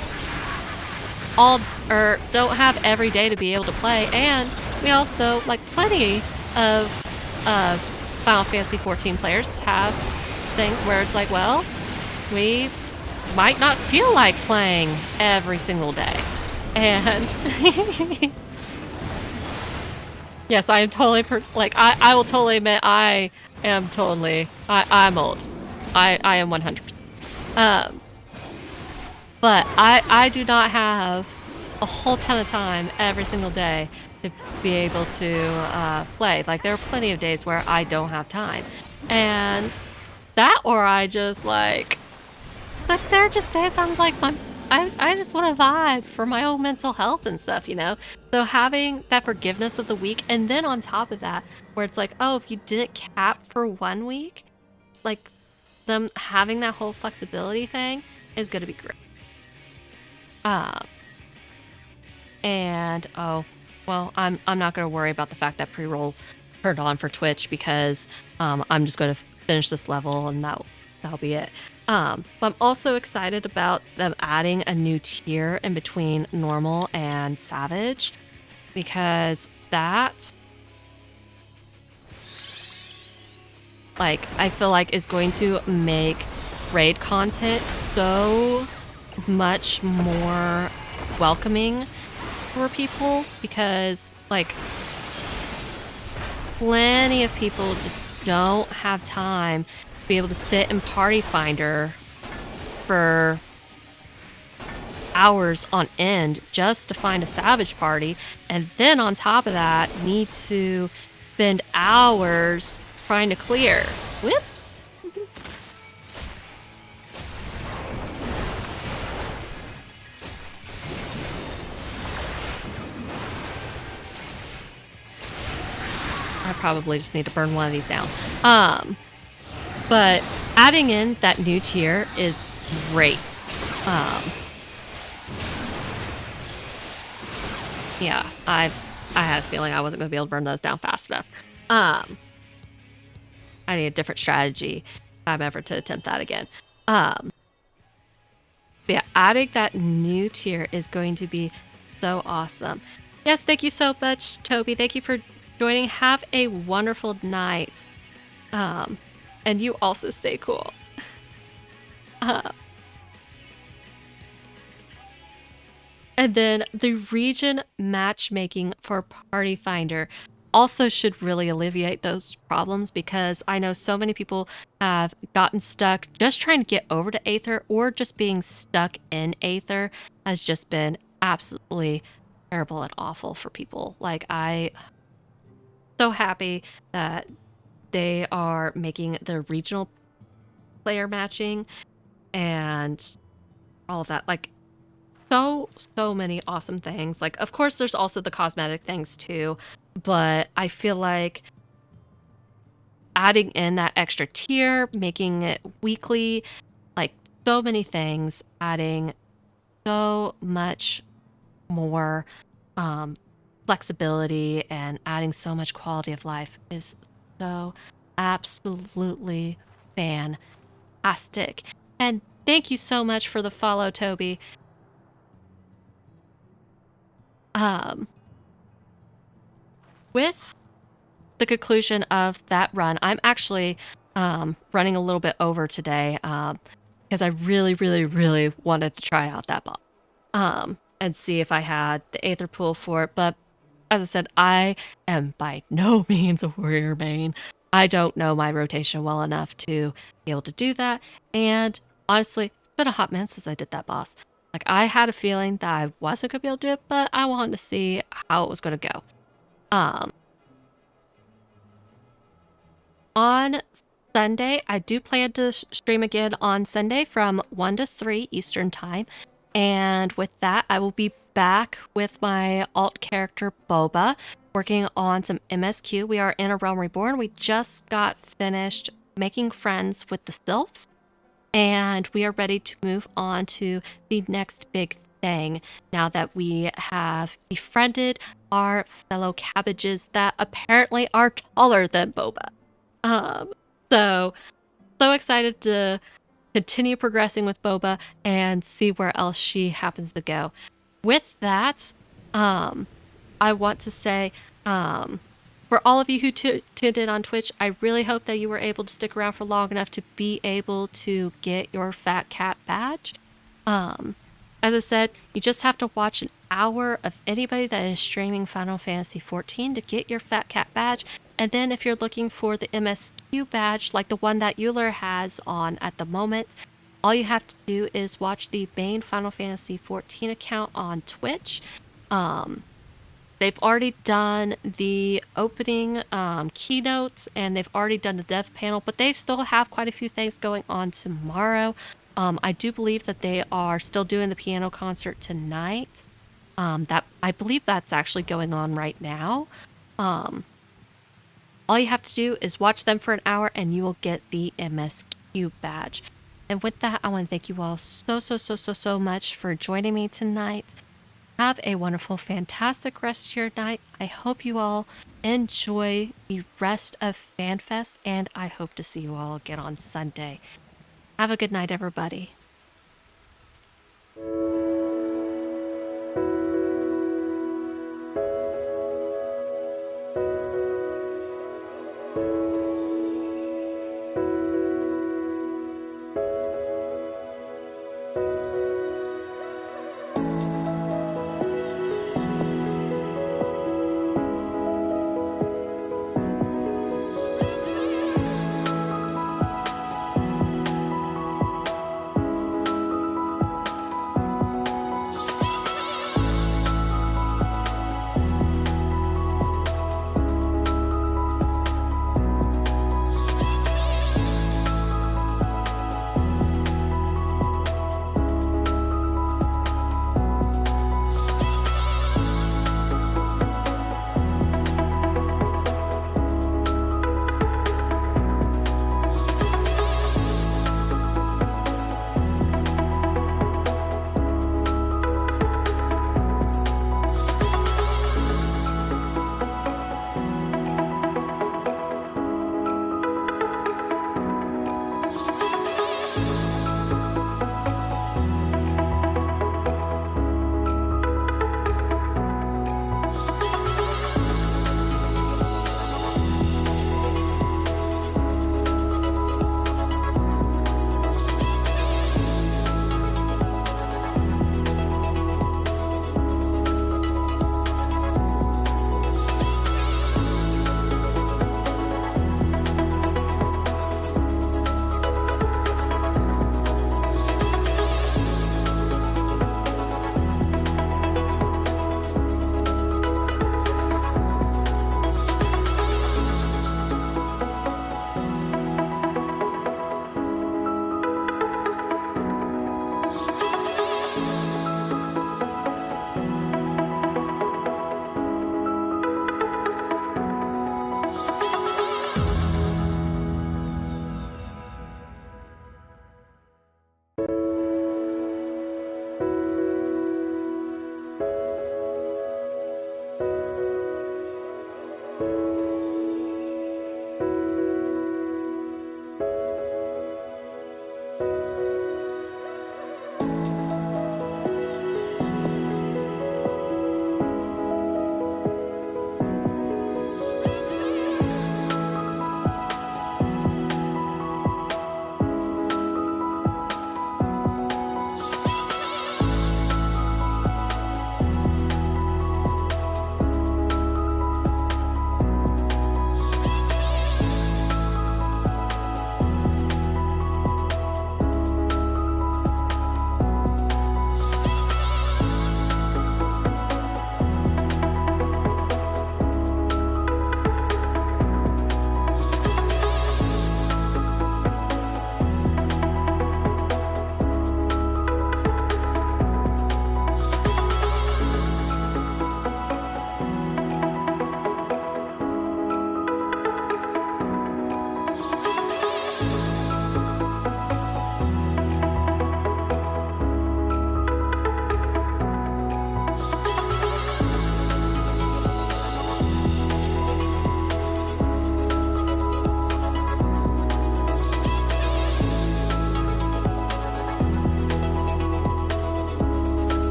Speaker 1: or don't have every day to be able to play, and we also, like, plenty of Final Fantasy XIV players have things where it's like, well, we might not feel like playing every single day. And yes, I am totally I will totally admit I am totally I'm old. I am 100%. But I do not have a whole ton of time every single day to be able to play. Like, there are plenty of days where I don't have time. And that, or I just like, but there are just days I'm like, I just want to vibe for my own mental health and stuff, you know? So having that forgiveness of the week, and then on top of that, where it's like, oh, if you didn't cap for 1 week, like, them having that whole flexibility thing is going to be great. And oh, well, I'm not going to worry about the fact that pre-roll turned on for Twitch, because I'm just going to finish this level and that'll be it. But I'm also excited about them adding a new tier in between normal and savage, because that, like, I feel like is going to make raid content so much more welcoming for people, because, like, plenty of people just don't have time to be able to sit in Party Finder for hours on end just to find a savage party, and then on top of that need to spend hours trying to clear. Whip. I probably just need to burn one of these down. But adding in that new tier is great. Yeah, I had a feeling I wasn't going to be able to burn those down fast enough. I need a different strategy if I'm ever to attempt that again. Yeah, adding that new tier is going to be so awesome. Yes, thank you so much, Toby. Thank you for joining. Have a wonderful night. And you also stay cool. And then the region matchmaking for Party Finder also should really alleviate those problems, because I know so many people have gotten stuck just trying to get over to Aether, or just being stuck in Aether has just been absolutely terrible and awful for people. Like, I so happy that they are making the regional player matching and all of that. Like, so many awesome things. Like, of course, there's also the cosmetic things too, but I feel like adding in that extra tier, making it weekly, like, so many things, adding so much more flexibility and adding so much quality of life is so absolutely fantastic. And thank you so much for the follow, Toby. Um, with the conclusion of that run, I'm actually running a little bit over today because I really, really, really wanted to try out that boss and see if I had the Aether Pool for it. But as I said, I am by no means a warrior main. I don't know my rotation well enough to be able to do that. And honestly, it's been a hot minute since I did that boss. Like, I had a feeling that I wasn't going to be able to do it, but I wanted to see how it was going to go. On Sunday, I do plan to stream again on Sunday from 1 to 3 Eastern Time. And with that, I will be back with my alt character Boba, working on some MSQ. We are in a Realm Reborn. We just got finished making friends with the Sylphs, and we are ready to move on to the next big thing now that we have befriended our fellow cabbages that apparently are taller than Boba. Um, so excited to continue progressing with Boba and see where else she happens to go. With that, I want to say, for all of you who tuned in on Twitch, I really hope that you were able to stick around for long enough to be able to get your Fat Cat badge. As I said, you just have to watch an hour of anybody that is streaming Final Fantasy XIV to get your Fat Cat badge. And then if you're looking for the MSQ badge, like the one that Euler has on at the moment, all you have to do is watch the main Final Fantasy XIV account on Twitch. They've already done the opening keynotes, and they've already done the dev panel, but they still have quite a few things going on tomorrow. I do believe that they are still doing the piano concert tonight. That I believe that's actually going on right now. All you have to do is watch them for an hour and you will get the MSQ badge. And with that, I want to thank you all so much for joining me tonight. Have a wonderful, fantastic rest of your night. I hope you all enjoy the rest of FanFest, and I hope to see you all again on Sunday. Have a good night, everybody.